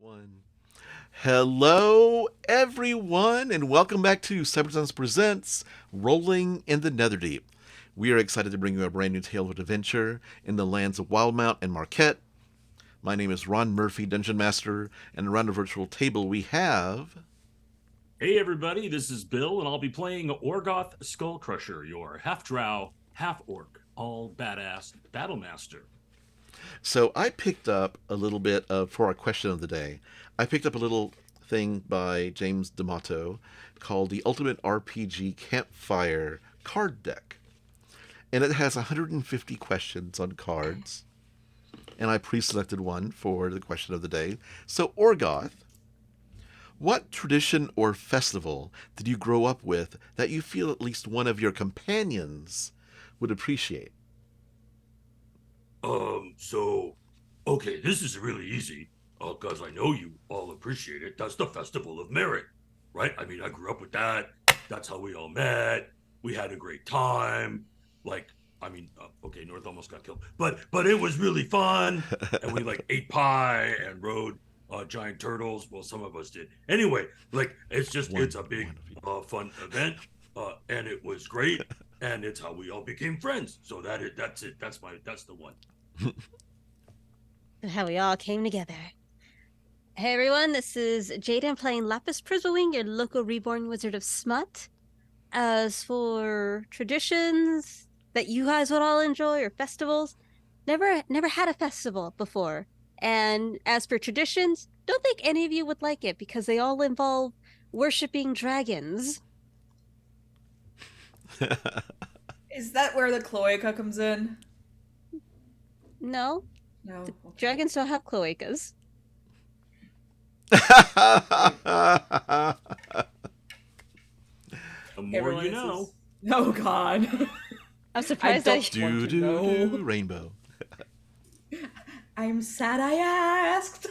One. Hello, everyone, and welcome back to Cybersuns Presents Rolling in the Netherdeep. We are excited to bring you a brand new tale of adventure in the lands of Wildmount and Marquette. My name is Ron Murphy, Dungeon Master, and around the virtual table we have. Hey everybody, this is Bill, and I'll be playing Orgoth Skullcrusher, your half-drow, half-orc, all badass battlemaster. So I picked up a little bit of, for our question of the day, I picked up a little thing by James D'Amato called the Ultimate RPG Campfire Card Deck. And it has 150 questions on cards. And I pre-selected one for the question of the day. So Orgoth, what tradition or festival did you grow up with that you feel at least one of your companions would appreciate? So, okay, this is really easy, because I know you all appreciate it. That's the Festival of Merit, right? I mean, I grew up with that. That's how we all met. We had a great time. Like, okay, North almost got killed, but it was really fun, and we like ate pie and rode giant turtles. Well, some of us did. Anyway, like it's a big fun event, and it was great, and it's how we all became friends. So that's it. That's the one. And how we all came together. Hey everyone, this is Jaiden playing Lapis Prismawing, your local reborn wizard of smut. As for traditions that you guys would all enjoy or festivals, never had a festival before. And as for traditions, don't think any of you would like it because they all involve worshipping dragons. Is that where the cloaca comes in? No, No. the Okay. dragons don't have cloacas. The more Everyone you is know. just- Oh God. I'm surprised I that don't want to know. Rainbow. I'm sad I asked.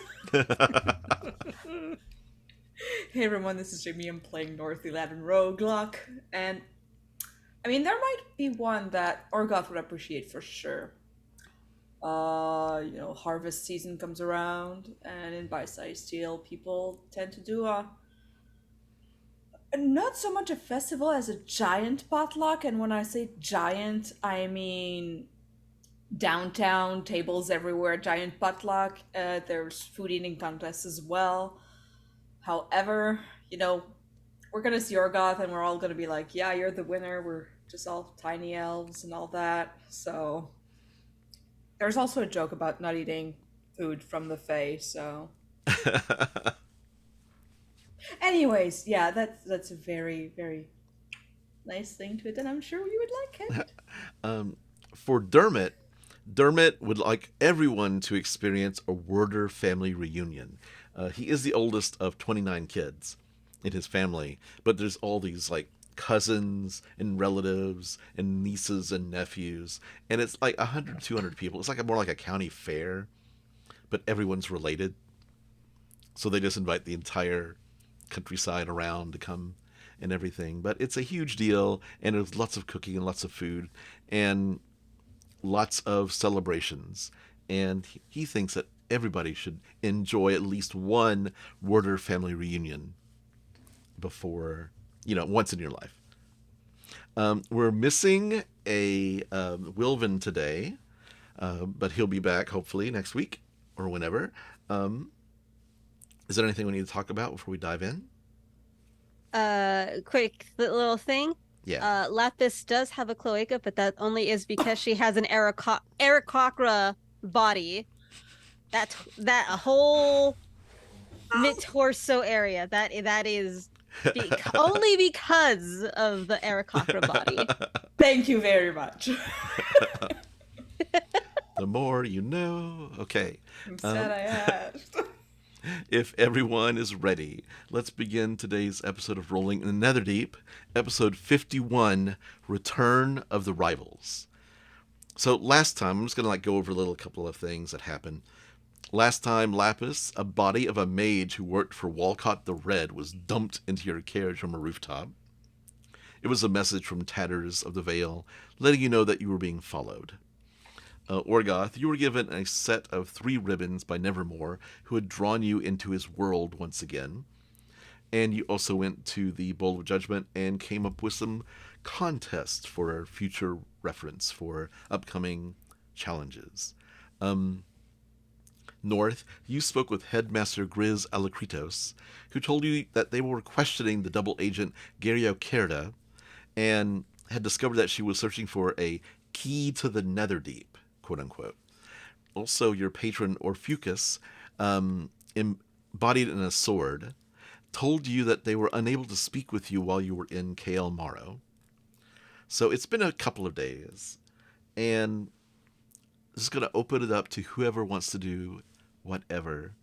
Hey everyone, this is Jaime. I'm playing North 11 Roguelock, and I mean there might be one that Orgoth would appreciate for sure. Harvest season comes around, and in Bite-Sized Steel, people tend to do not so much a festival as a giant potluck. And when I say giant, I mean downtown, tables everywhere, giant potluck. There's food eating contests as well. However, we're gonna see Orgoth and we're all gonna be like, yeah, you're the winner. We're just all tiny elves and all that. So there's also a joke about not eating food from the Fae, so anyways, yeah, that's a very, very nice thing to it, and I'm sure you would like it. For Dermot would like everyone to experience a Werder family reunion. He is the oldest of 29 kids in his family, but there's all these like cousins and relatives and nieces and nephews, and it's like 100, 200 people. It's like more like a county fair, but everyone's related. So they just invite the entire countryside around to come and everything. But it's a huge deal, and there's lots of cooking and lots of food and lots of celebrations. And he thinks that everybody should enjoy at least one Werder family reunion before, once in your life. We're missing a Wilvan today, but he'll be back hopefully next week or whenever. Is there anything we need to talk about before we dive in? Quick little thing. Yeah. Lapis does have a cloaca, but that only is because she has an Aarakocra body. That a whole mid torso area. That is only because of the Aarakocra body. Thank you very much. The more you know. Okay. I'm sad I asked. If everyone is ready, let's begin today's episode of Rolling in the Netherdeep, episode 51, Return of the Rivals. So last time, I'm just going to go over a couple of things that happened. Last time, Laphus, a body of a mage who worked for Walcott the Red, was dumped into your carriage from a rooftop. It was a message from Tatters of the Vale, letting you know that you were being followed. Orgoth, you were given a set of 3 ribbons by Nevermore, who had drawn you into his world once again. And you also went to the Bowl of Judgment and came up with some contests for future reference for upcoming challenges. North, you spoke with Headmaster Grizz Alakritos, who told you that they were questioning the double agent Gario Kerda and had discovered that she was searching for a key to the Netherdeep, quote unquote. Also, your patron Orphucus, embodied in a sword, told you that they were unable to speak with you while you were in Kael Maro. So it's been a couple of days, and this is going to open it up to whoever wants to do whatever.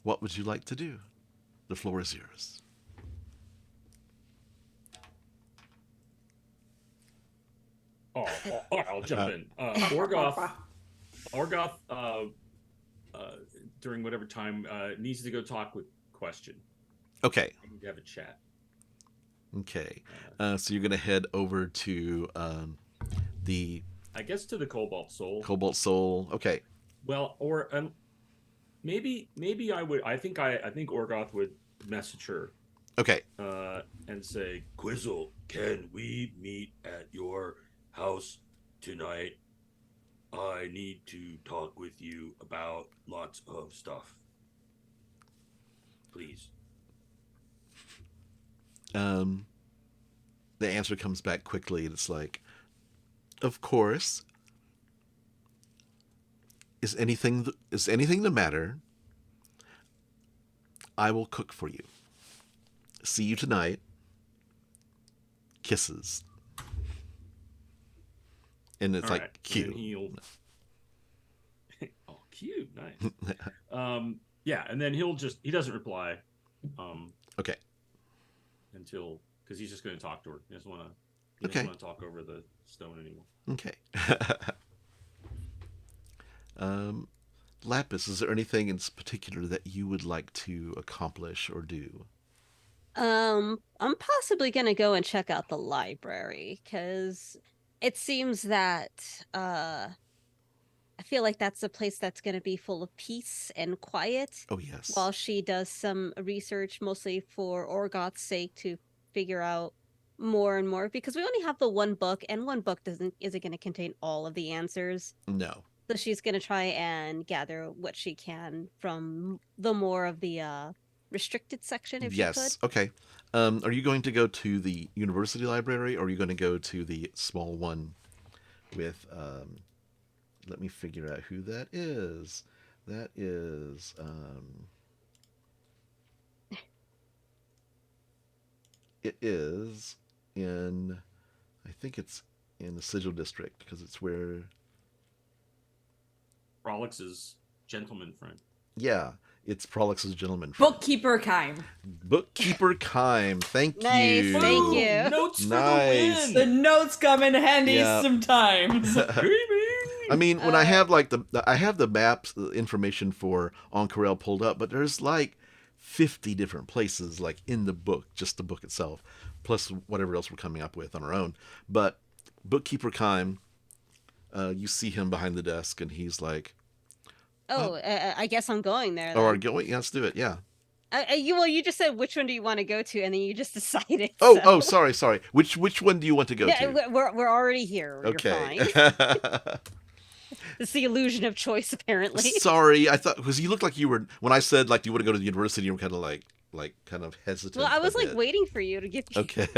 What would you like to do? The floor is yours. I'll jump in. Orgoth, during whatever time, needs to go talk with Question. Okay. We need to have a chat. Okay. So you're going to head over to the I guess to the Cobalt Soul. Cobalt Soul. Okay. Well, or maybe I would. I think Orgoth would message her. Okay. And say, Quizzle, can we meet at your house tonight? I need to talk with you about lots of stuff. Please. The answer comes back quickly, and it's like, of course. Is anything the matter? I will cook for you. See you tonight. Kisses. And it's all like, right, cute. and he'll... Oh, cute, nice. Yeah, and then he doesn't reply. Okay. Until, because he's just going to talk to her. He doesn't want to talk over the stone anymore. Okay. Lapis, is there anything in particular that you would like to accomplish or do? I'm possibly gonna go and check out the library because it seems that I feel like that's a place that's gonna be full of peace and quiet Oh, yes. while she does some research, mostly for Orgoth's sake, to figure out more and more, because we only have the one book, and one book isn't going to contain all of the answers. No. So she's going to try and gather what she can from the more of the restricted section, if she could. Yes. Okay. Are you going to go to the university library, or are you going to go to the small one with, let me figure out who that is. That is, it is in, I think it's in the Sigil District, because it's where... Prolix's gentleman friend. Yeah, it's Prolix's gentleman friend. Bookkeeper Kime. Bookkeeper Kime. Thank Nice, you. thank you. Notes Nice. for the The win. notes come in handy Yeah. sometimes. I mean, when I have like I have the maps, the information for Oncarel pulled up, but there's like 50 different places like in the book, just the book itself, plus whatever else we're coming up with on our own. But Bookkeeper Kime, you see him behind the desk, and he's like, Oh, I guess I'm going there. "Oh, are Then. going? Yeah, let's do it." Yeah. You just said which one do you want to go to, and then you just decided. Oh, sorry. Which one do you want to go Yeah, to? we're already here. Okay. You're fine. It's the illusion of choice, apparently. Sorry, I thought, because you looked like you were, when I said like, do you want to go to the university, you were kind of like kind of hesitant. Well, I was a like bit. waiting for you to get. Okay.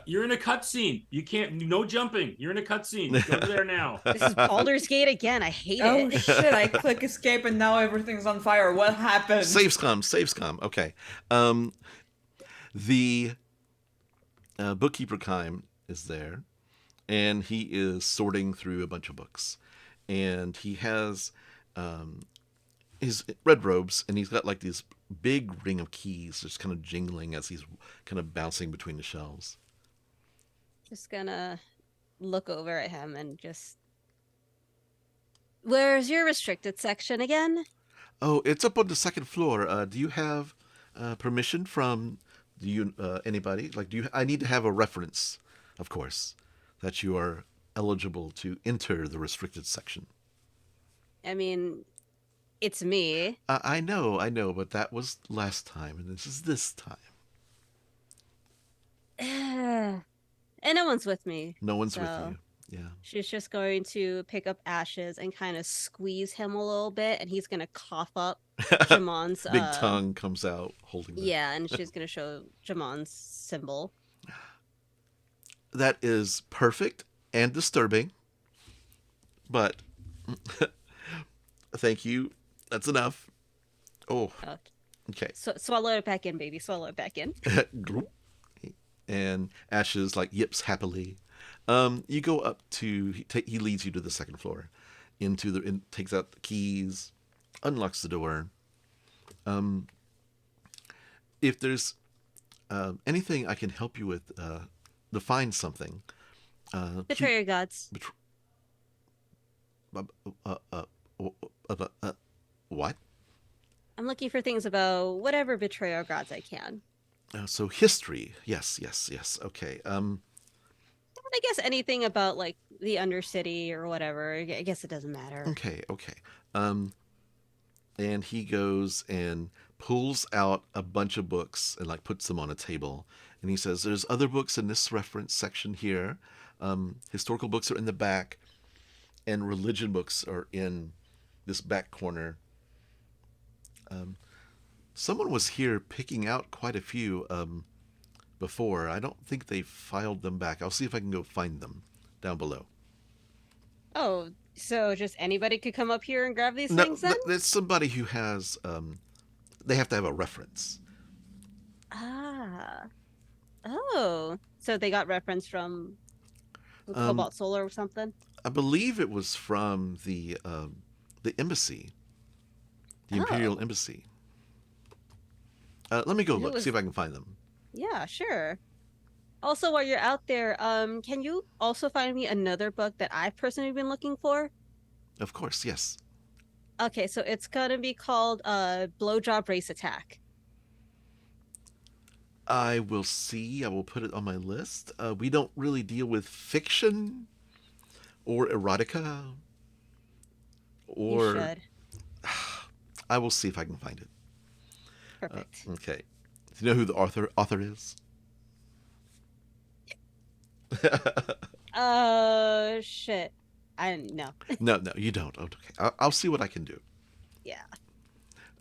You're in a cutscene. You can't. No jumping. You're in a cutscene. Go there now. This is Baldur's Gate again. I hate Oh it. shit, I click escape and now everything's on fire. What happened? Saves come. Okay. The bookkeeper Kime is there, and he is sorting through a bunch of books, and he has his red robes, and he's got like this big ring of keys just kind of jingling as he's kind of bouncing between the shelves. Just gonna look over at him and just. Where's your restricted section again? Oh, it's up on the second floor. Do you have permission from anybody? Like, I need to have a reference, of course, that you are eligible to enter the restricted section. I mean, it's me. I know, but that was last time, and this is this time. And no one's with me. No one's with So you. Yeah. she's just going to pick up Ashes and kind of squeeze him a little bit, and he's gonna cough up Jamon's Big tongue comes out holding the... yeah, and she's gonna show Jamon's symbol. That is perfect and disturbing, but thank you. That's enough. Oh, Oh, okay. so swallow it back in, baby. Swallow it back in. And Ashes like yips happily. You go up to... He leads you to the second floor, takes out the keys, unlocks the door. If there's anything I can help you with, to find something. Betray your gods. What? I'm looking for things about whatever betray our gods I can. So history. Yes. Okay. I guess anything about like the Undercity or whatever. I guess it doesn't matter. Okay. And he goes and pulls out a bunch of books and like puts them on a table. And he says, "There's other books in this reference section here. Historical books are in the back, and religion books are in this back corner. Someone was here picking out quite a few before. I don't think they filed them back. I'll see if I can go find them down below." Oh, so just anybody could come up here and grab these No, things then? there's somebody who has. They have to have a reference. Ah. Oh. So they got reference from Cobalt Solar or something? I believe it was from the embassy, the Imperial Embassy. Let me go look, see if I can find them. Yeah, sure. Also, while you're out there, can you also find me another book that I've personally been looking for? Of course, yes. Okay, so it's gonna be called Blowjob Race Attack. I will see. I will put it on my list. We don't really deal with fiction or erotica. Or You should. I will see if I can find it. Perfect. Okay. Do you know who the author is? Shit. I no. No, you don't. Okay. I'll see what I can do. Yeah.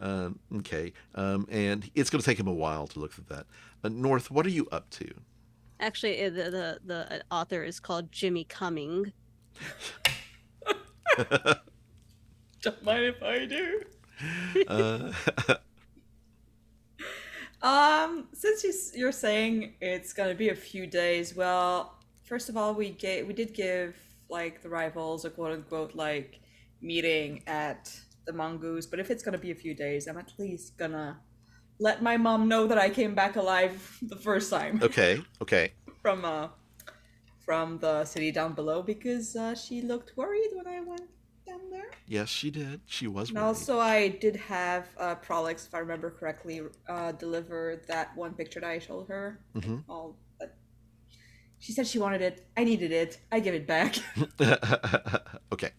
Okay. And it's going to take him a while to look at that. North, what are you up to? Actually, the author is called Jimmy Cumming. Don't mind if I do. Since you're saying it's gonna be a few days, well, first of all, we did give like the rivals a quote unquote like meeting at the Mongoose, but if it's gonna be a few days, I'm at least gonna let my mom know that I came back alive the first time. Okay. From the city down below, because she looked worried when I went down there. Yes, she did. She was And worried. also, I did have Prolix, if I remember correctly, deliver that one picture that I showed her. Mhm. But she said she wanted it. I needed it. I give it back. Okay.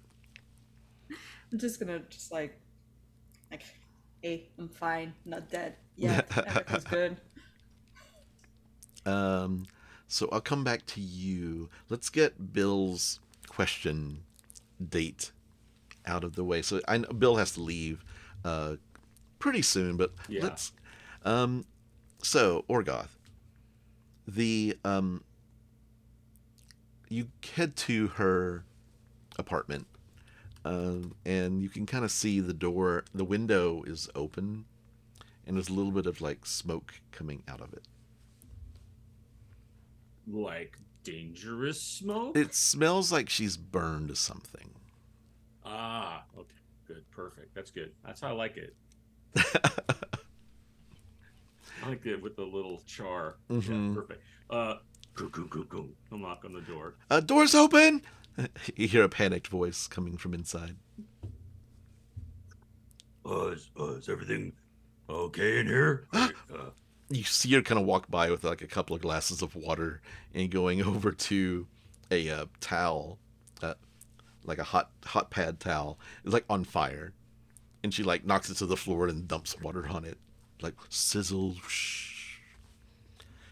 I'm just gonna like, hey, I'm fine, not dead yet. Everything's good. So I'll come back to you. Let's get Bill's question date out of the way. So I know Bill has to leave pretty soon, but Yeah. let's. So Orgoth, you head to her apartment, and you can kind of see the window is open, and there's a little bit of like smoke coming out of it. Like dangerous smoke? It smells like she's burned something. Ah, okay. Good. Perfect. That's good. That's how I like it. I like it with the little char. Mhm. Yeah, perfect. Go. I'll knock on the door. Door's open! You hear a panicked voice coming from inside. Is everything okay in here? You see her kind of walk by with like a couple of glasses of water and going over to a towel. like a hot pad towel. It's like on fire, and she like knocks it to the floor and dumps water on it, like sizzle. Whoosh.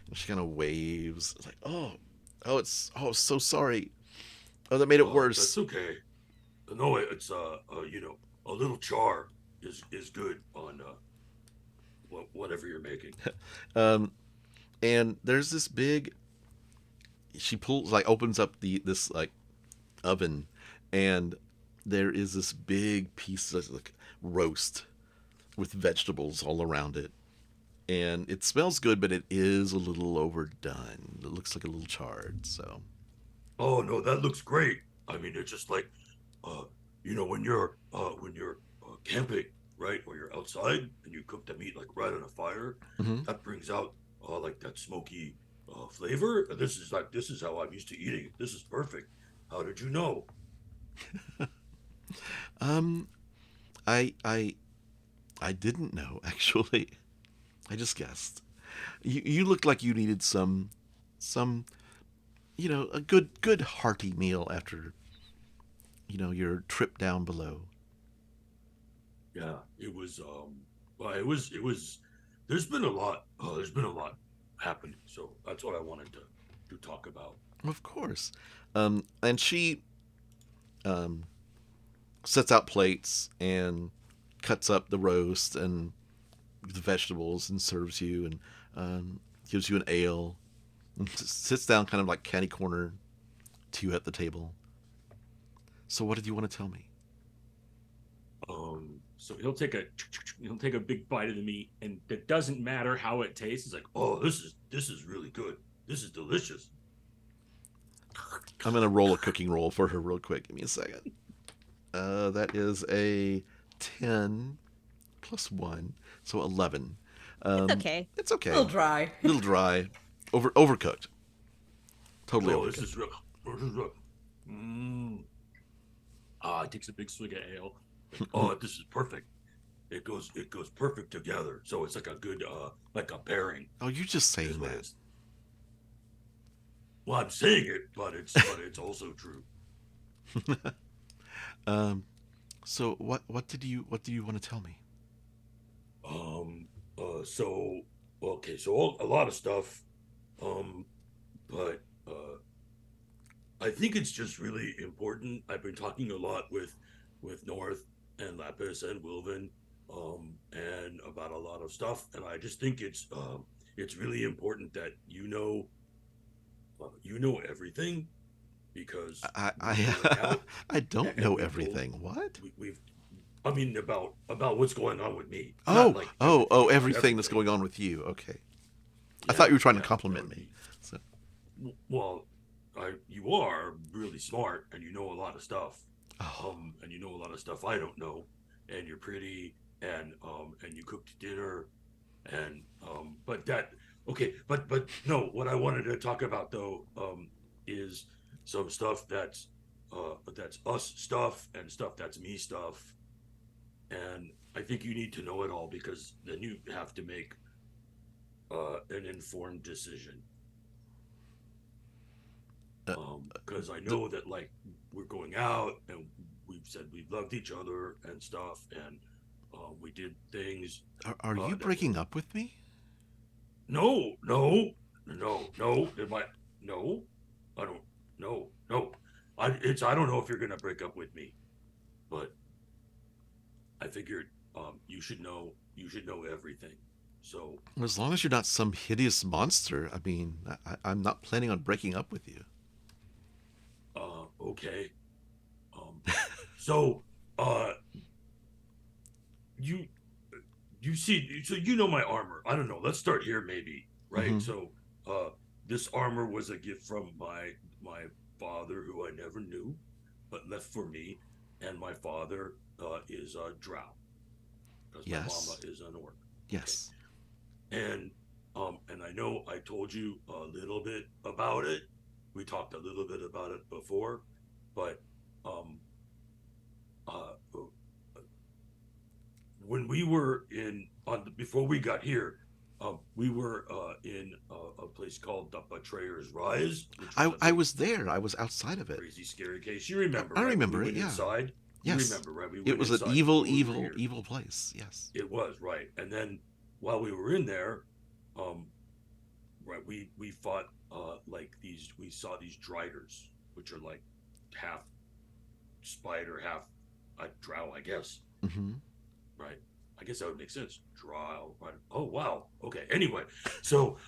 And she kind of waves. It's like, oh, so sorry. Oh, that made it That's worse. okay. No, it's a little char is good on whatever you're making. Um, and there's this big. She pulls like opens up this like oven, and there is this big piece of like roast with vegetables all around it, and it smells good, but it is a little overdone. It looks like a little charred. So Oh no, that looks great. I mean, it's just like, uh, when you're camping, right, or you're outside and you cook the meat like right on a fire, mhm. that brings out like that smoky flavor. And this is how I'm used to eating it. This is perfect. How did you know? um, I I didn't know actually. I just guessed. You looked like you needed some a good hearty meal after your trip down below. Yeah, it was. Well, it was. There's been a lot. There's been a lot happening. So that's what I wanted to talk about. Of course. And she um, sets out plates and cuts up the roast and the vegetables and serves you and gives you an ale and sits down kind of like catty corner to you at the table. So what did you want to tell me? So he'll take a big bite of the meat, and it doesn't matter how it tastes. It's like, Oh, this is really good. This is delicious. I'm gonna roll a cooking roll for her real quick. Give me a second. That is a 10 plus 1, so 11. It's Um, okay. it's okay. A little dry. Little dry, overcooked, totally Oh, this overcooked. is real. This is real. Mm. he takes a big swig of ale. Oh, this is perfect. It goes perfect together. So it's like a good like a pairing Oh, you're just is saying what that. it's. Well, I'm saying it, but it's also true. um, so what do you want to tell me? Um. So okay. So a lot of stuff. Um. But I think it's just really important. I've been talking a lot with North and Lapis and Wilvan, and about a lot of stuff, and I just think it's really important that you know everything because I we're going I out I don't and know everything. What? we've I mean about what's going on with me, not Oh, like oh, everything oh, about everything that's everything. going on with you. Okay. I thought Yeah, you were trying to yeah. compliment me. So, Well, you are really smart and you know a lot of stuff. oh, And you know a lot of stuff I don't know. And you're pretty, and you cooked dinner, and but that okay, but no. What I wanted to talk about though, is some stuff that's us stuff and stuff that's me stuff, and I think you need to know it all because then you have to make an informed decision. uh, Because I d- know that like we're going out and we've said we loved each other and stuff, and we did things are you that were breaking up with me? no. It might no, I don't no. I don't know if you're gonna break up with me, but I figured you should know everything. So As long as you're not some hideous monster. I mean, I'm not planning on breaking up with you. okay. Um, so uh, you you see, so you know my armor. I don't know. Let's start here, maybe. Right. Hmm. So, uh, this armor was a gift from my father, who I never knew, but left for me. And my father is a drow, because my mama Yes. is an orc. Okay. Yes. And and I know I told you a little bit about it. We talked a little bit about it before, but um, when we were in on before we got here, we were in a place called the Betrayer's Rise, which was I a I big, was there. I was outside of it. crazy, scary case. You remember, I right? When we remember it. went Yeah. inside, you Yes. remember, right? We It went was an inside evil, before you were evil, here. evil place. Yes. It was right, and then while we were in there, um, right, we fought like these. We saw these driders, which are like half spider, half a drow, I guess. Hmm. Right. I guess that would make sense. Drow. Right. Oh wow. Okay. Anyway, so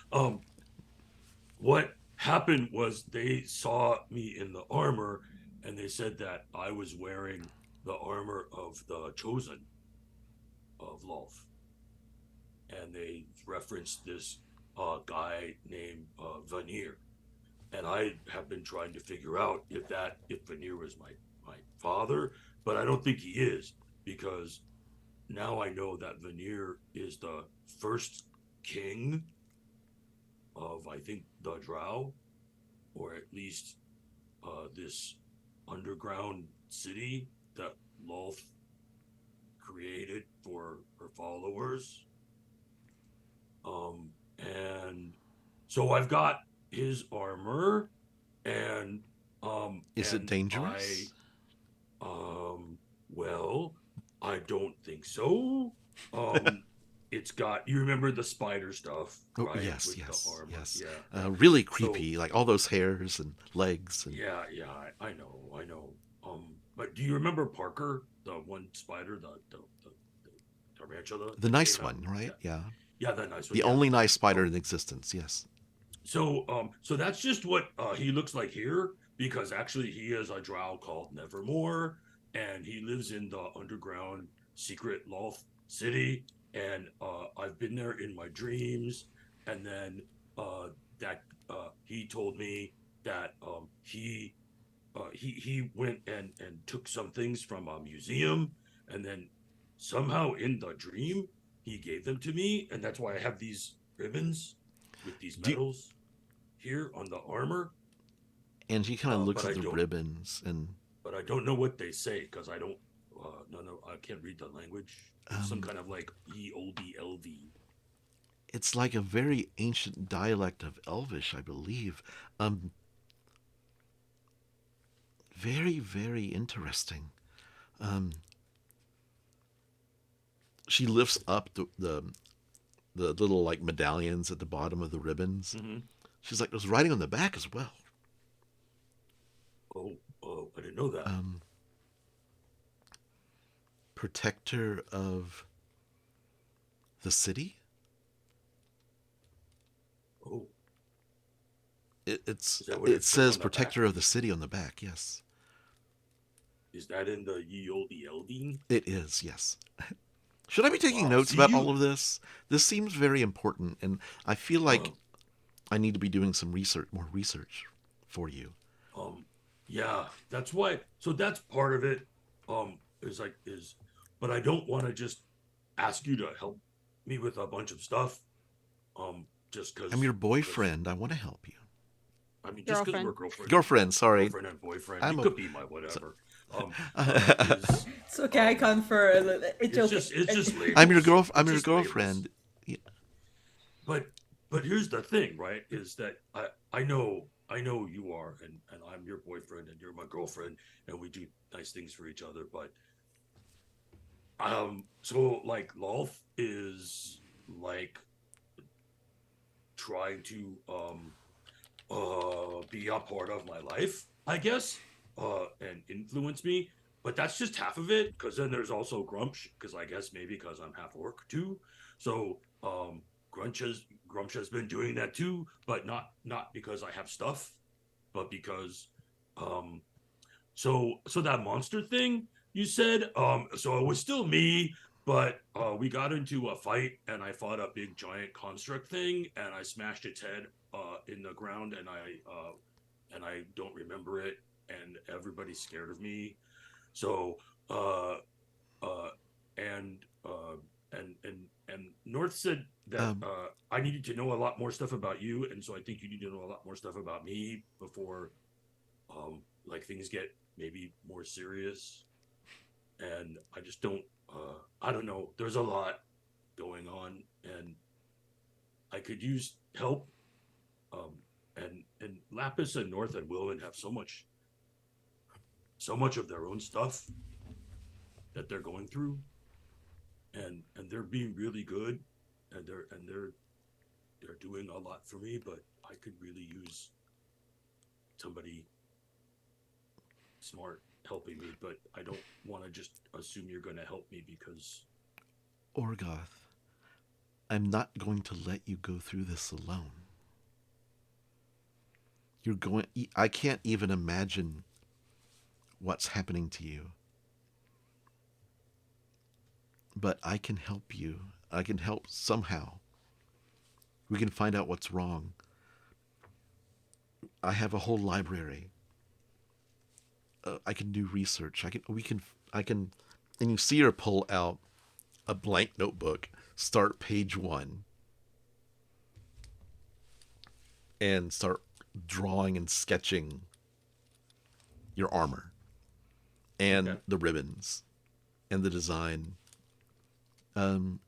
what happened was they saw me in the armor, and they said that I was wearing the armor of the chosen of Lolth, and they referenced this guy named Vanir, and I have been trying to figure out if Vanir was my father, but I don't think he is, because now I know that Vanir is the first king of, I think, the Drow, or at least this underground city that Lolth created for her followers. And so I've got his armor, and Is it I dangerous? well, I don't think so. Um it's got, you remember the spider stuff, Oh, right? yes, With the yes, armor. yes. Yeah, yeah. Really So creepy, like all those hairs and legs and yeah, yeah, I know, I know. But do you remember Parker, the one spider, the tarantula the that nice came out? one, right? Yeah, Yeah. yeah, that nice one. The Yeah. only nice spider So in existence. Yes. so that's just what he looks like here, because actually he is a drow called Nevermore, and he lives in the underground secret Loth city, and I've been there in my dreams, and then that he told me that he went and took some things from a museum, and then somehow in the dream he gave them to me, and that's why I have these ribbons with these Do you, medals here on the armor. and he kind of looks But at I the don't ribbons, and know what they say, because I don't. No, I can't read the language. It's some um, kind of like EODLV. it's like a very ancient dialect of Elvish, I believe. Um, Very, very interesting. Um, she lifts up the little like medallions at the bottom of the ribbons. Mm-hmm. She's like, there's writing on the back as well. Oh, I didn't know that. Um, Protector of the city. Oh, It's is that what it it says says on the back? protector of the city on the back. Yes, Is that in the EODLV? it is. Yes. Should I be taking Wow. notes See about all you. of this? This seems very important, and I feel like Um, I need to be doing some research, more research for you. Um, yeah, that's why. So that's part of it. Is, but I don't want to just ask you to help me with a bunch of stuff. Just I'm your because boyfriend. I want to help you. I mean, just because we're Girlfriend. Girlfriend, sorry. girlfriend and boyfriend, you I'm a. could be my So, whatever. Is It's okay, I confer. It's okay. it's just I'm your labels. girl. I'm It's your just labels. girlfriend. Yeah. But here's the thing, right? Is that I know you are, and I'm your boyfriend, and you're my girlfriend, and we do nice things for each other. But so like Lolth is like trying to be a part of my life, I guess, and influence me. But that's just half of it, because then there's also Grumsh, because I guess maybe because I'm half orc too. So Grumsh has been doing that too, but not because I have stuff, but because um so that monster thing you said, so it was still me, but we got into a fight, and I fought a big giant construct thing, and I smashed its head in the ground, and I don't remember it, and everybody's scared of me. So uh uh and and North said that Um. I needed to know a lot more stuff about you, and so I think you need to know a lot more stuff about me before like things get maybe more serious. And I just don't I don't know, there's a lot going on, and I could use help. And Lapis and North and Wilvan have so much of their own stuff that they're going through, and they're being really good, and they're doing a lot for me, but I could really use somebody smart helping me, but I don't want to just assume you're going to help me because... Orgoth, I'm not going to let you go through this alone. I can't even imagine what's happening to you. But I can help you. I can help somehow. We can find out what's wrong. I have a whole library. I can do research. I can, and you see her pull out a blank notebook, start page 1, and start drawing and sketching your armor and the ribbons and the design. And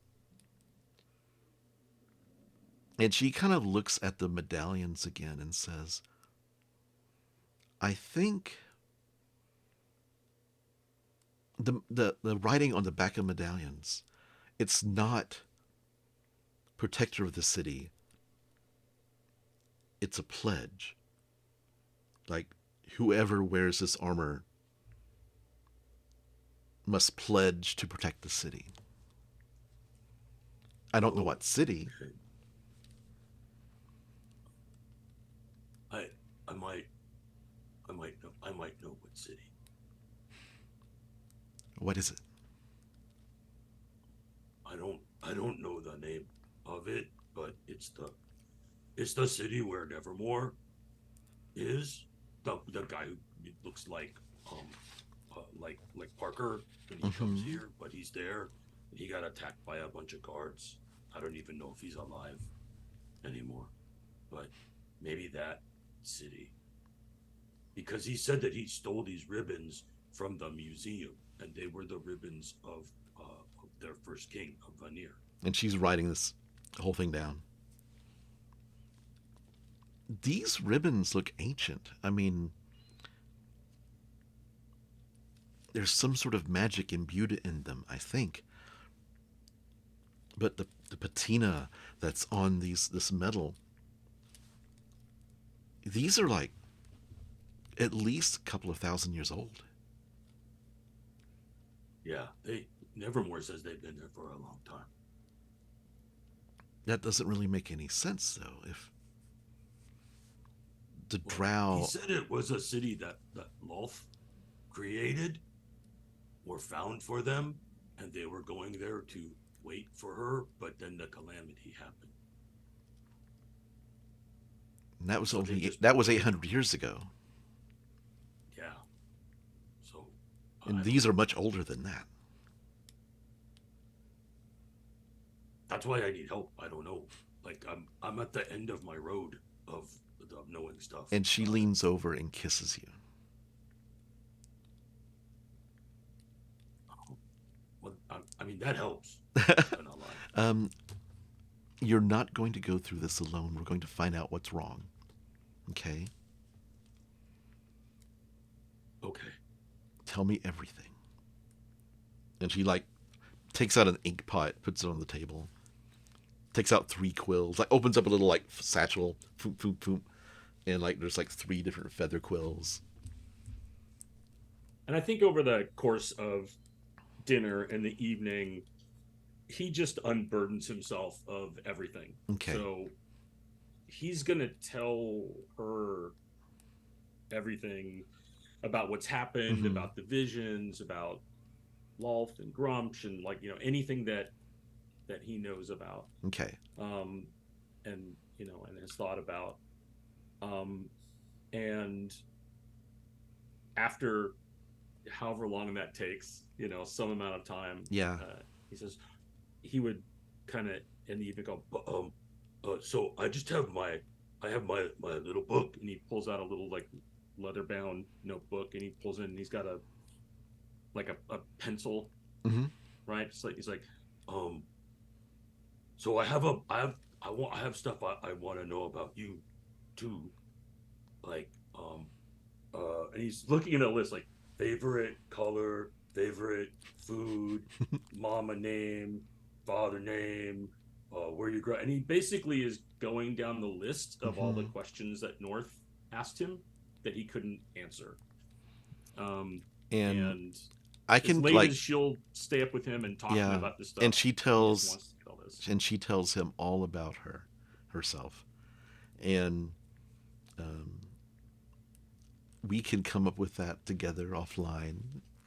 she kind of looks at the medallions again and says, I think the writing on the back of medallions, it's not protector of the city. It's a pledge. Like, whoever wears this armor must pledge to protect the city. I don't know what city. I might know what city. What is it? I don't know the name of it, but it's the city where Nevermore is. The guy who looks like Parker when he comes here, but he's there. He got attacked by a bunch of guards. I don't even know if he's alive anymore. But maybe that city. Because he said that he stole these ribbons from the museum, and they were the ribbons of their first king, of Vanir. And she's writing this whole thing down. These ribbons look ancient. I mean, there's some sort of magic imbued in them, I think. But the patina that's on this metal, these are like at least a couple of thousand years old. Yeah, Nevermore says they've been there for a long time. That doesn't really make any sense, though. If the Drow... He said it was a city that Lolth created or found for them, and they were going there to wait for her, but then the calamity happened. And that was that was 800 years ago. Yeah. So. And these are much older than that. That's why I need help. I don't know. Like I'm at the end of my road of knowing stuff. And she leans over and kisses you. Well, I mean that helps. You're not going to go through this alone. We're going to find out what's wrong. Okay? Okay. Tell me everything. And she takes out an ink pot, puts it on the table, takes out 3 quills, opens up a little satchel, foom, foom, foom, and there's 3 different feather quills. And I think over the course of dinner and the evening, he just unburdens himself of everything. Okay. So he's gonna tell her everything about what's happened, about the visions, about Lolth and Grumsh, and anything that he knows about. Okay. And has thought about. And after however long that takes, some amount of time. Yeah. He says he would kind of in the evening go, so I just have my little book, and he pulls out a little leather bound notebook, and he pulls in, and he's got a pencil, right? He's like, so I have I have stuff I want to know about you, too. Like, and he's looking at a list like favorite color, favorite food, mama name, father name, where you grow. And he basically is going down the list of all the questions that North asked him that he couldn't answer. And And I as can late like as she'll stay up with him and talk to him yeah, about this stuff, and she he just tells wants to get all this. and she tells him all about herself, and we can come up with that together offline,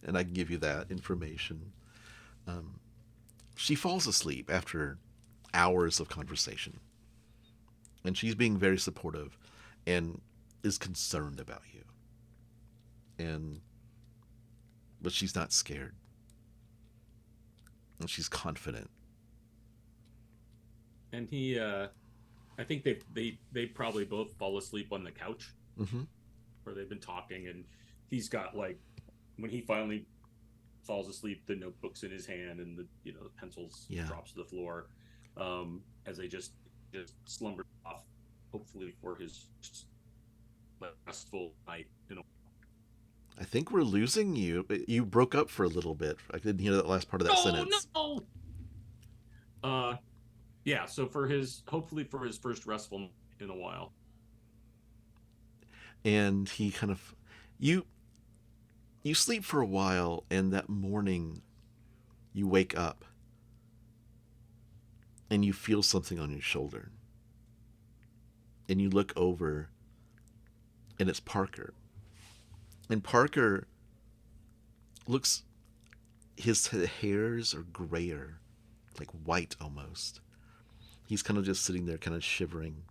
and I can give you that information. She falls asleep after hours of conversation, and she's being very supportive and is concerned about you, and but she's not scared, and she's confident. And he, I think they probably both fall asleep on the couch Mm-hmm. where they've been talking, and he's got like when he finally falls asleep, the notebook's in his hand, and the pencils Yeah. drops to the floor, as they just slumber off, hopefully for his restful night. I think we're losing you. You broke up for a little bit. I didn't hear that last part of that sentence. No. Yeah. So hopefully for his first restful night in a while. And he kind of, you sleep for a while, and that morning you wake up and you feel something on your shoulder, and you look over, and it's Parker. And Parker looks, his hairs are grayer, like white almost. He's kind of just sitting there, kind of shivering,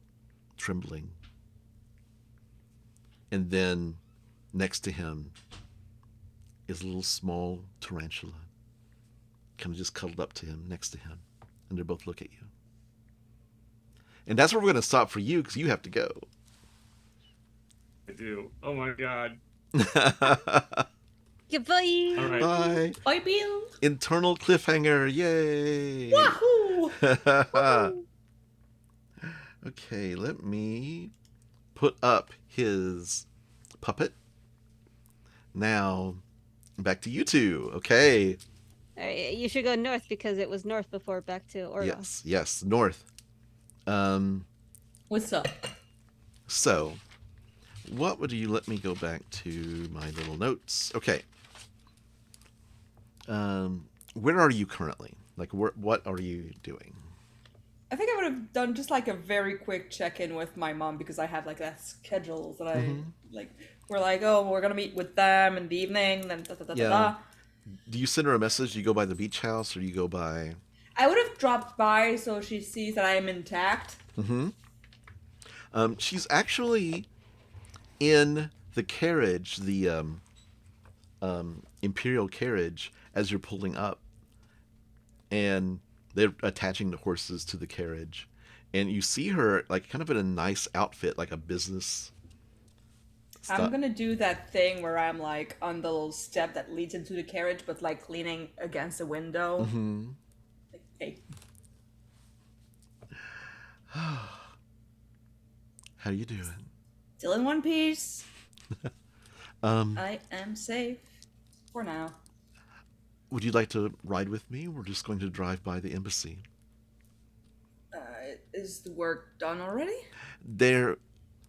trembling. And then next to him is a little small tarantula, kind of just cuddled up to him, next to him. And they both look at you. And that's where we're going to stop for you, because you have to go. I do. Oh my god. Goodbye. All right. Bye. Bye, Bill. Internal cliffhanger. Yay. Wahoo! Okay, let me put up his puppet. Now, back to you two. Okay. All right, you should go north because it was north before back to Orgoth. Yes, north. What's up? So, what would you let me go back to my little notes? Okay. Where are you currently? Like, what are you doing? I think I would have done just like a very quick check-in with my mom because I have like that schedule that I like. We're like, oh, we're gonna meet with them in the evening, then da da da Yeah. da. Do you send her a message? Do you go by the beach house, or do you go by? I would have dropped by so she sees that I am intact. She's actually in the carriage, the Imperial carriage, as you're pulling up, and they're attaching the horses to the carriage, and you see her like kind of in a nice outfit, like a business. I'm gonna do that thing where I'm like on the little step that leads into the carriage, but like leaning against the window. Like, hey. How you doing? Still in one piece. Um, I am safe for now. would you like to ride with me? We're just going to drive by the embassy. Is the work done already? They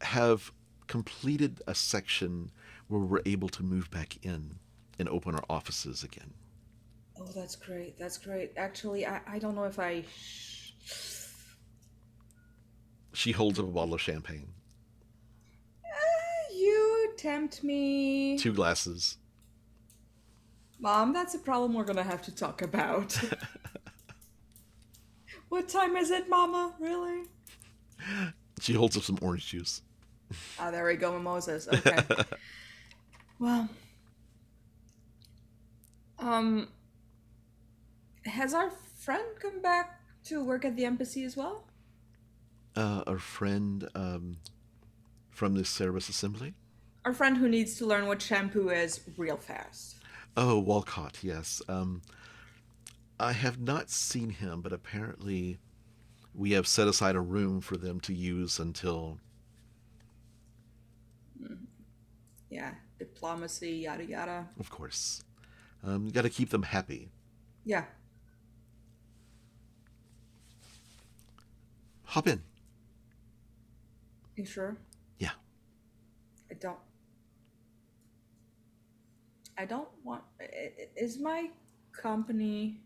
have completed a section where we're able to move back in and open our offices again. Oh, that's great. That's great. Actually, I don't know if I... She holds up a bottle of champagne. You tempt me. 2 glasses. Mom, that's a problem we're gonna have to talk about. What time is it, Mama? Really? She holds up some orange juice. Ah, there we go, mimosas. Okay. Well, has our friend come back to work at the embassy as well? Our friend from the Cerebus Assembly? Our friend who needs to learn what shampoo is real fast. Oh, Walcott, yes. I have not seen him, but apparently We have set aside a room for them to use until... Yeah, diplomacy, yada yada. Of course. You got to keep them happy. Yeah. Hop in. You sure? Yeah. I don't want... Is my company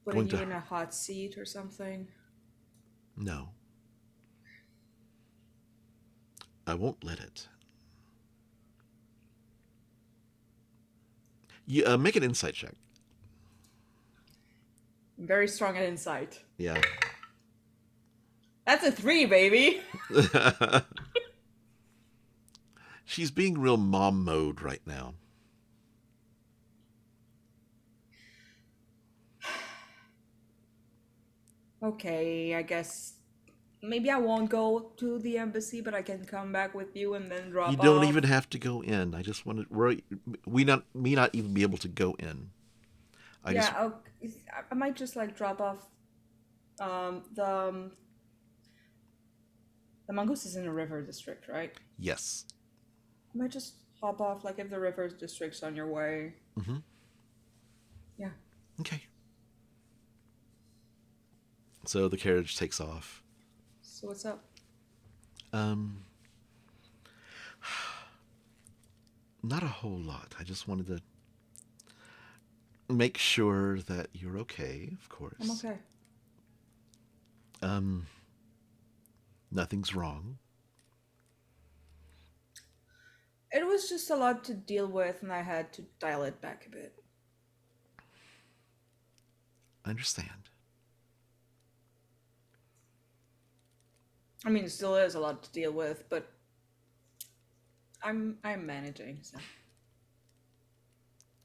putting you in a hot seat or something? No. I won't let it. You make an insight check. I'm very strong at insight. Yeah. That's a 3, baby! She's being real mom mode right now. Okay, I guess maybe I won't go to the embassy, but I can come back with you and then drop You off. don't even have to go in. I just wanted... We may not even be able to go in. I might just like drop off. The Mongoose is in the river district, right? Yes. I might just hop off, like if the river district's on your way. Mm-hmm. Yeah. Okay. So the carriage takes off. So what's up? Not a whole lot. I just wanted to make sure that you're okay, of course. I'm okay. Nothing's wrong. It was just a lot to deal with, and I had to dial it back a bit. I understand. I mean, it still is a lot to deal with, but I'm managing. So.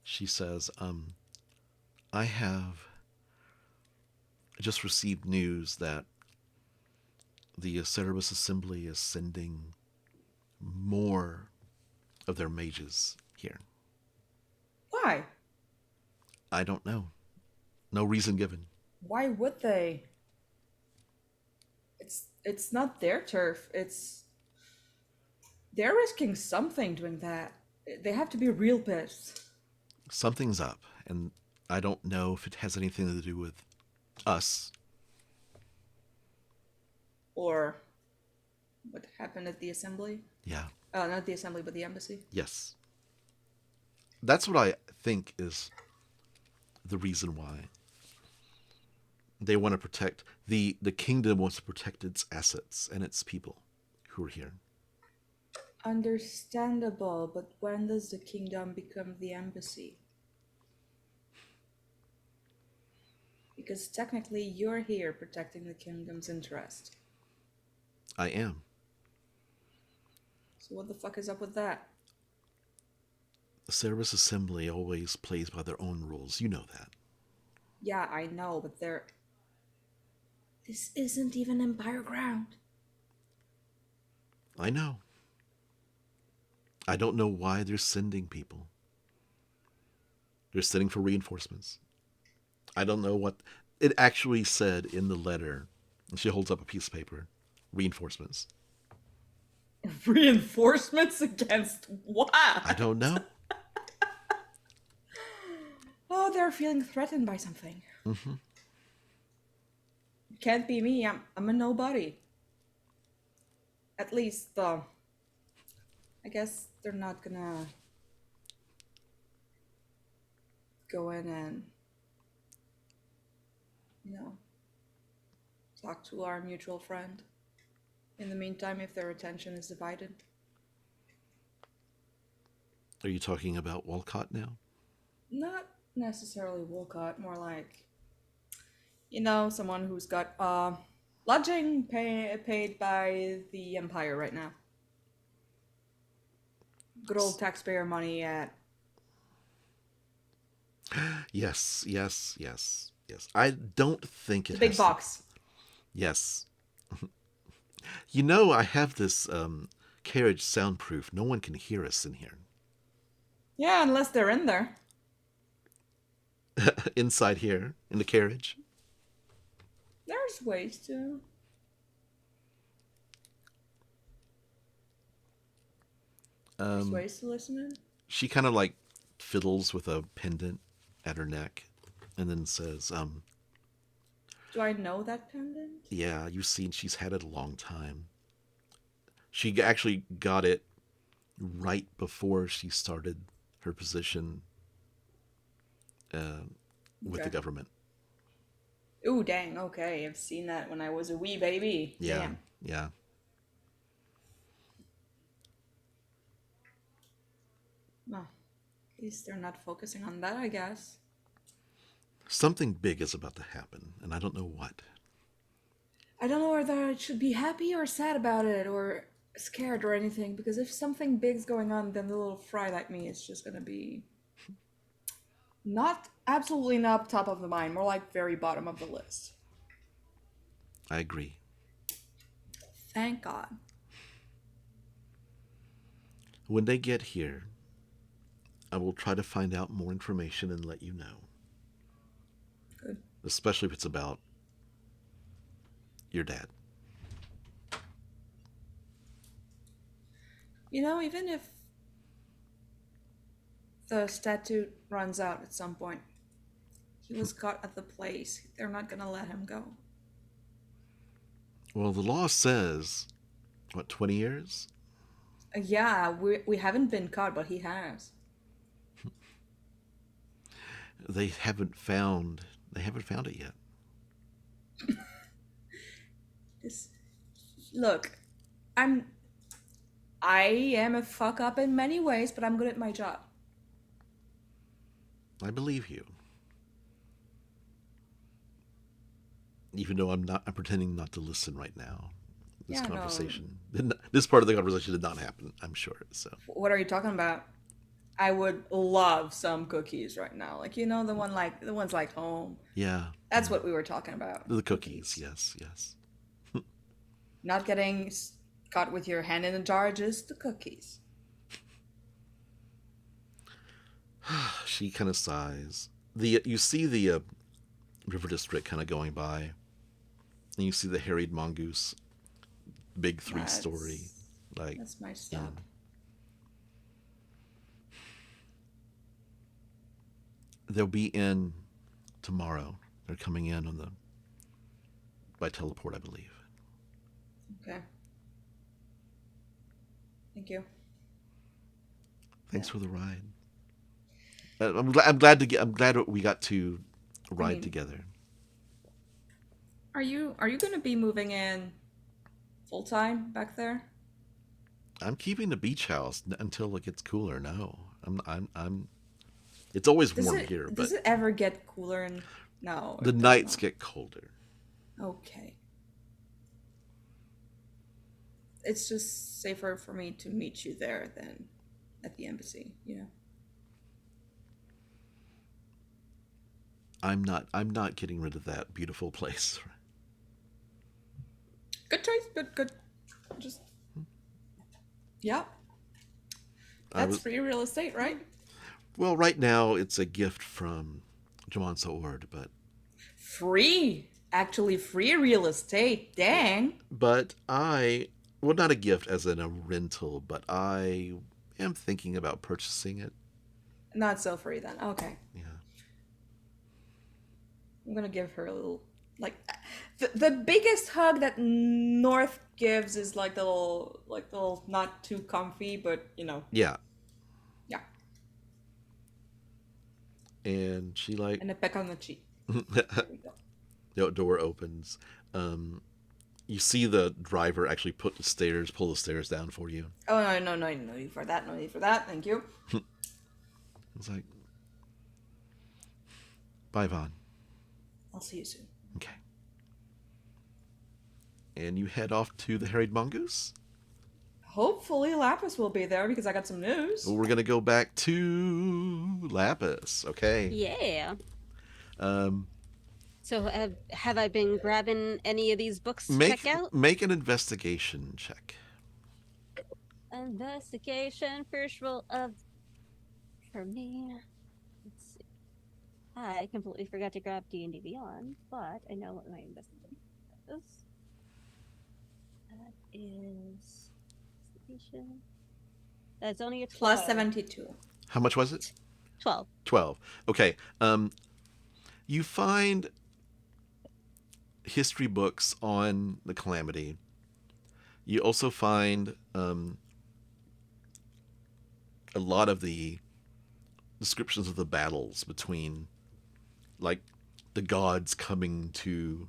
She says, I have just received news that the Cerebus Assembly is sending more of their mages here. Why? I don't know. No reason given. Why would they? It's not their turf. They're risking something doing that. They have to be real pissed. Something's up, and I don't know if it has anything to do with us. Or what happened at the assembly? Yeah. Not the assembly, but the embassy. Yes. That's what I think is the reason why. They want to protect... The kingdom wants to protect its assets and its people who are here. Understandable, but when does the kingdom become the embassy? Because technically you're here protecting the kingdom's interest. I am. So what the fuck is up with that? The Cerebus Assembly always plays by their own rules. You know that. Yeah, I know, but this isn't even Empire ground. I know. I don't know why they're sending people. They're sending for reinforcements. I don't know what it actually said in the letter. She holds up a piece of paper. Reinforcements. Reinforcements against what? I don't know. Oh, they're feeling threatened by something. Mm-hmm. Can't be me. I'm a nobody. At least, I guess they're not gonna go in and, talk to our mutual friend. In the meantime, if their attention is divided. Are you talking about Walcott now? Not necessarily Wolcott, more like, someone who's got lodging paid by the Empire right now. Good old taxpayer money at... Yes. I don't think it the big has box. Yes. I have this carriage soundproof. No one can hear us in here. Yeah, unless they're in there. Inside here, in the carriage. There's ways to. There's ways to listen in. She kind of like fiddles with a pendant at her neck and then says, Do I know that pendant? yeah, you've seen she's had it a long time. She actually got it right before she started her position with the government. Ooh, dang. Okay, I've seen that when I was a wee baby. Yeah, Damn. yeah. Well, at least they're not focusing on that, I guess. Something big is about to happen, and I don't know what. I don't know whether I should be happy or sad about it, or scared or anything, because if something big's going on, then the little fry like me is just gonna be absolutely not top of the mind, more like very bottom of the list. I agree. Thank God. When they get here, I will try to find out more information and let you know. Good. Especially if it's about your dad. You know, even if the statute runs out at some point, he was caught at the place. They're not gonna let him go. Well, the law says, 20 years? Yeah, we haven't been caught, but he has. They haven't found it yet. Look, I am a fuck up in many ways, but I'm good at my job. I believe you. Even though I'm pretending not to listen right now. This conversation, this part of the conversation did not happen, I'm sure. So. What are you talking about? I would love some cookies right now. Like, you know, the ones like home. Yeah. That's what we were talking about. The cookies, yes. Not getting caught with your hand in a jar, just the cookies. She kind of sighs. You see the river district kind of going by, and you see the Harried Mongoose, big 3-story, like. That's my stuff. Yeah. They'll be in tomorrow. They're coming in by teleport, I believe. Okay. Thank you. Thanks for the ride. I'm glad we got to ride together. Are you going to be moving in full time back there? I'm keeping the beach house until it gets cooler. No, I'm. It's always warm here, but does it ever get cooler? No. The nights get colder. Okay. It's just safer for me to meet you there than at the embassy, you know. I'm not getting rid of that beautiful place. Good choice, good. Just yeah. That's free real estate, right? Well, right now it's a gift from Jamansa Ord, but actually free real estate. Dang. But not a gift as in a rental, but I am thinking about purchasing it. Not so free then. Okay. Yeah. I'm gonna give her a little, like, the biggest hug that North gives is like the little not too comfy, but you know. Yeah. Yeah. And she like. And a peck on the cheek. There we go. The door opens. You see the driver actually pull the stairs down for you. Oh no need for that. No need for that. Thank you. It's like, bye, Vaughn. I'll see you soon. Okay. And you head off to the Harried Mongoose? Hopefully Laphus will be there because I got some news. Well, we're going to go back to Laphus, okay? Yeah. So have I been grabbing any of these books to check out? Make an investigation check. Investigation, first roll for me. Let's see. I completely forgot to grab D&D Beyond, but I know what my investigation. That is. That's only a 12. Plus 72. How much was it? 12. 12. Okay. You find history books on the Calamity. You also find a lot of the descriptions of the battles between, like, the gods coming to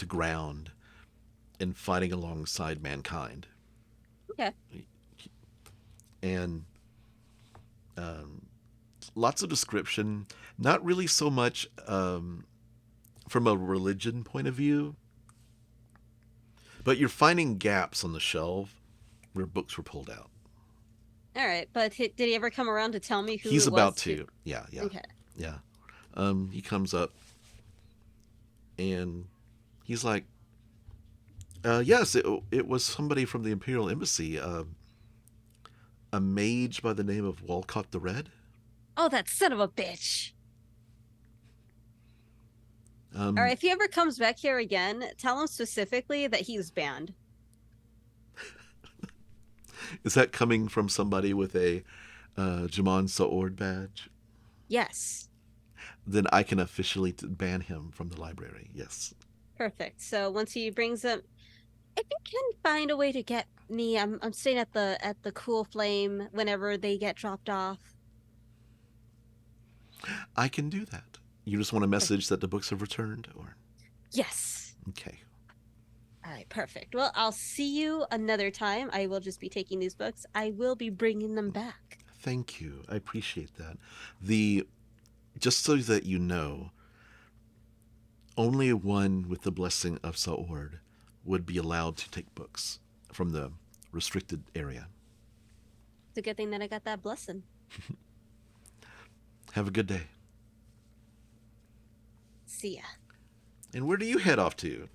ground and fighting alongside mankind. Okay. And lots of description, not really so much from a religion point of view, but you're finding gaps on the shelf where books were pulled out. All right, but did he ever come around to tell me who He's it about was to. Yeah. Okay. Yeah. He comes up and he's like, yes, it was somebody from the Imperial Embassy, a mage by the name of Walcott the Red. Oh, that son of a bitch. Um, All right, if he ever comes back here again, tell him specifically that he's banned. Is that coming from somebody with a Jamon Sa'ord badge? Yes. Then I can officially ban him from the library. Yes. Perfect. So once he brings them, if you can find a way to get me, I'm staying at the Cool Flame whenever they get dropped off. I can do that. You just want a message that the books have returned, or? Yes. Okay. All right, perfect. Well, I'll see you another time. I will just be taking these books. I will be bringing them back. Thank you. I appreciate that. Just so that you know, only one with the blessing of Sa'ord would be allowed to take books from the restricted area. It's a good thing that I got that blessing. Have a good day. See ya. And where do you head off to?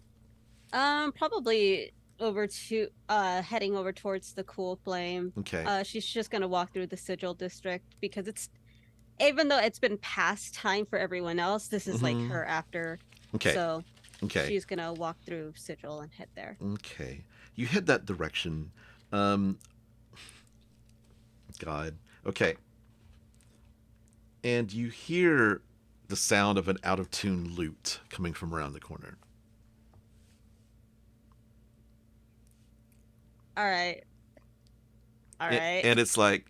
Probably over to heading over towards the Cool Flame. Okay. She's just gonna walk through the Sigil district because it's, even though it's been past time for everyone else, this is like her after. Okay. So Okay. she's gonna walk through Sigil and head there. Okay. You head that direction. God. Okay. And you hear the sound of an out-of-tune lute coming from around the corner. All right. All right. And it's like,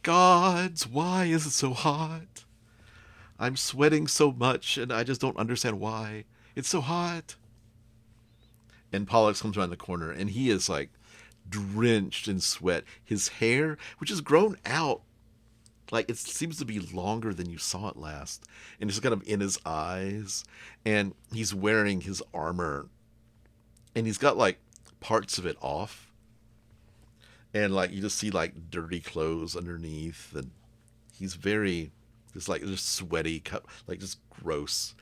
gods, why is it so hot? I'm sweating so much, and I just don't understand why. It's so hot. And Pollux comes around the corner, and he is like drenched in sweat. His hair, which has grown out, like it seems to be longer than you saw it last, and it's kind of in his eyes. And he's wearing his armor, and he's got like parts of it off, and like you just see like dirty clothes underneath, and he's very just sweaty, like just gross,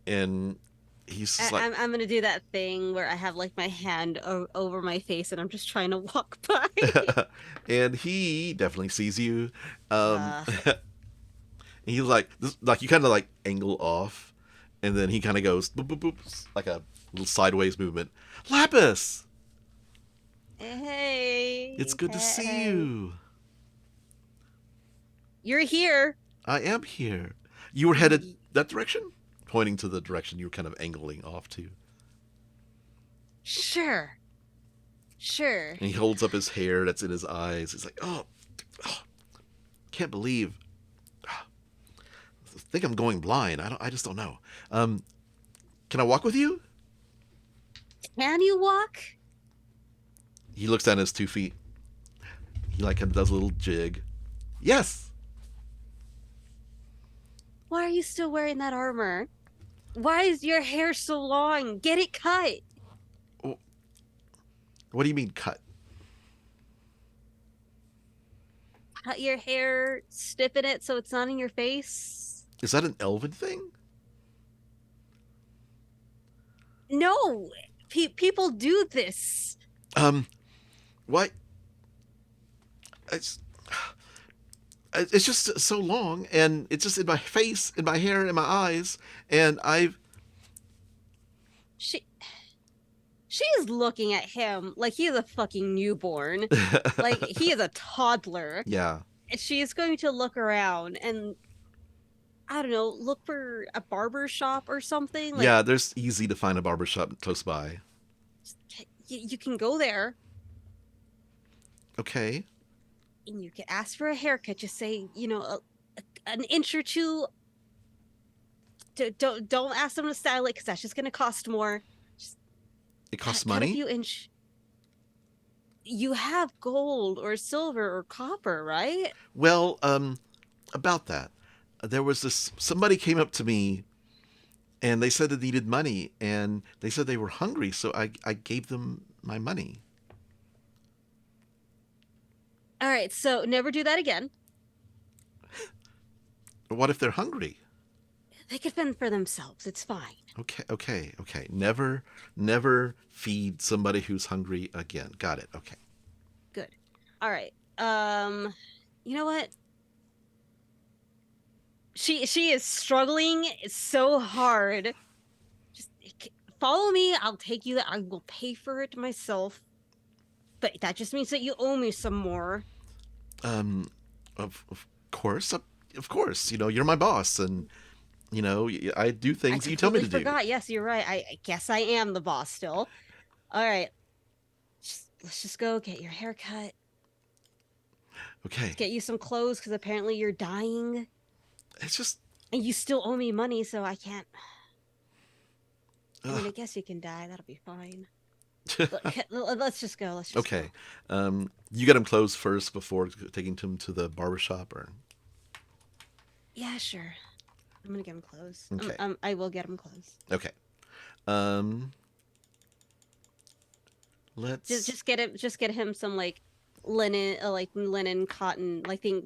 and he's just like, I'm gonna do that thing where I have like my hand over my face and I'm just trying to walk by. and he definitely sees you. And he's like, you kind of like angle off, and then he kind of goes boop, boop, boop, like a little sideways movement. Lapus, Hey, it's good to see you. You're here. I am here. You were headed that direction, pointing to the direction you were kind of angling off to. Sure. And he holds up his hair that's in his eyes. He's like, oh, can't believe. I think I'm going blind. I just don't know. Can I walk with you? Can you walk? He looks down at his 2 feet. He like does a little jig. Yes. Why are you still wearing that armor? Why is your hair so long? Get it cut. What do you mean cut? Cut your hair, stiffen it so it's not in your face. Is that an elven thing? No, people do this. What? It's just so long, and it's just in my face, in my hair, in my eyes, and She is looking at him like he is a fucking newborn. Like he is a toddler. Yeah. And she is going to look around and I don't know, look for a barber shop or something. Like, Yeah, there's easy to find a barbershop close by. you can go there Okay. and you can ask for a haircut. Just say, an inch or two. Don't ask them to style it because that's just going to cost more. Just It costs cut money? a few inch. You have gold or silver or copper, right? Well, about that. There was somebody came up to me and they said they needed money and they said they were hungry, so I gave them my money. All right, so never do that again. What if they're hungry? They can fend for themselves. It's fine. Okay. Never feed somebody who's hungry again. Got it. Okay. Good. All right. You know what? She is struggling so hard. Just follow me. I'll take you. I will pay for it myself. But that just means that you owe me some more. Of course. Of course. You're my boss and I do things you tell me to do. I forgot. Yes, you're right. I guess I am the boss still. All right. Let's just go get your hair cut. Okay. Let's get you some clothes because apparently you're dying. It's just. And you still owe me money, so I can't. I Ugh. guess you can die. That'll be fine. Let's just go. Okay. You get him clothes first before taking him to the barbershop, or? Yeah, sure. I'm gonna get him clothes. Okay. I will get him clothes. Okay. Let's just get him some linen, cotton,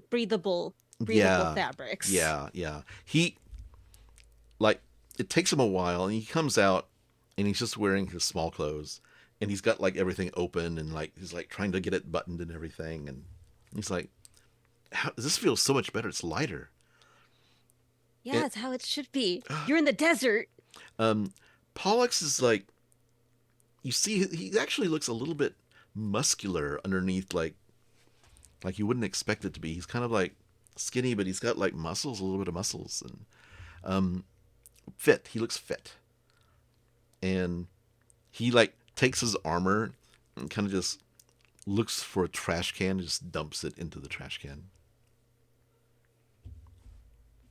breathable fabrics. Yeah. He it takes him a while, and he comes out, and he's just wearing his small clothes, and he's got everything open, and he's trying to get it buttoned and everything, and he's like, this feels so much better. It's lighter. Yeah, that's how it should be. You're in the desert. Pollux is you see, he actually looks a little bit muscular underneath, like you wouldn't expect it to be. He's kind of skinny, but he's got muscles, a little bit of muscles, and fit. He looks fit, and he takes his armor and kind of just looks for a trash can and just dumps it into the trash can.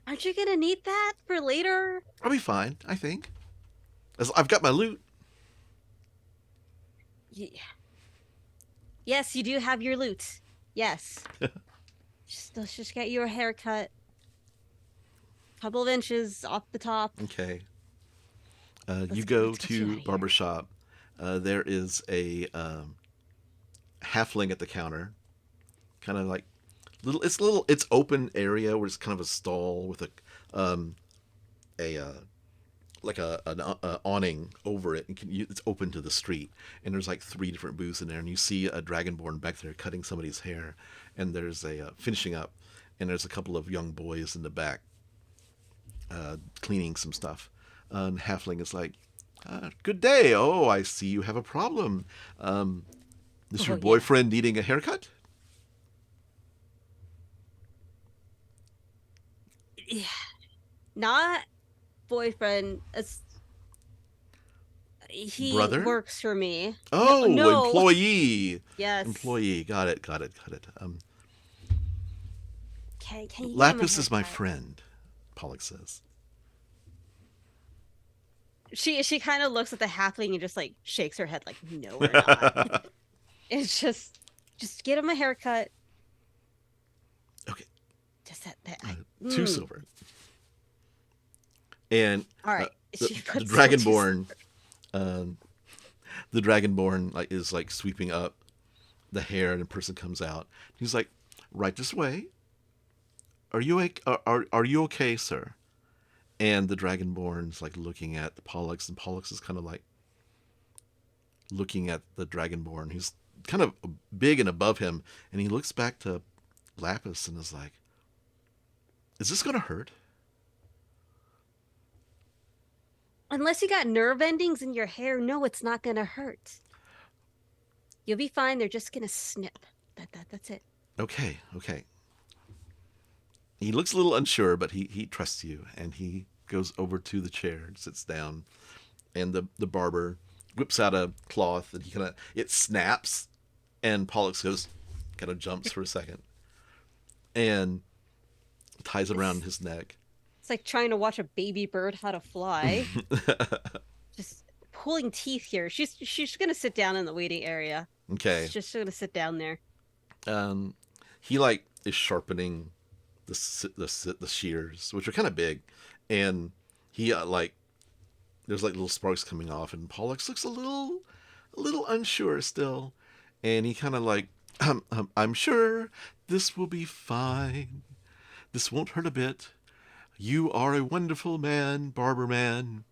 Aren't you gonna need that for later? I'll be fine, I think. I've got my loot. Yeah. Yes, you do have your loot. Yes. Let's just get you a haircut. Couple of inches off the top. Okay. You go to barbershop. There is a halfling at the counter. Kind of it's open area where it's kind of a stall with an awning over it, and it's open to the street. And there's 3 different booths in there, and you see a dragonborn back there cutting somebody's hair, and there's a finishing up, and there's a couple of young boys in the back cleaning some stuff. And halfling is like, "Good day. Oh, I see you have a problem. Is your boyfriend needing a haircut?" Yeah. Not boyfriend. He Brother? works for me. Oh, no. Employee. Yes. Employee. Got it. Can you Laphus is my friend, Pollux says. She kind of looks at the halfling and just shakes her head no, we're not. It's just get him a haircut. Okay. Just that 2 silver. And all right. The dragonborn, is sweeping up the hair, and a person comes out. He's like, "Right this way. Are you okay, sir?" And the dragonborn's looking at the Pollux, and Pollux is kind of looking at the dragonborn. He's kind of big and above him, and he looks back to Laphus and is like, "Is this gonna hurt?" Unless you got nerve endings in your hair, no, it's not gonna hurt. You'll be fine. They're just gonna snip. That's it. Okay, okay. He looks a little unsure, but he trusts you, and he goes over to the chair and sits down. And the barber whips out a cloth, and it snaps, and Pollux kind of jumps for a second, and ties it around his neck. It's like trying to watch a baby bird how to fly. Just pulling teeth here. She's gonna sit down in the waiting area. Okay. She's just gonna sit down there. He is sharpening the shears, which are kind of big, and he there's little sparks coming off, and Pollux looks a little unsure still, and he kind of I'm sure this will be fine. This won't hurt a bit. You are a wonderful man, barber man,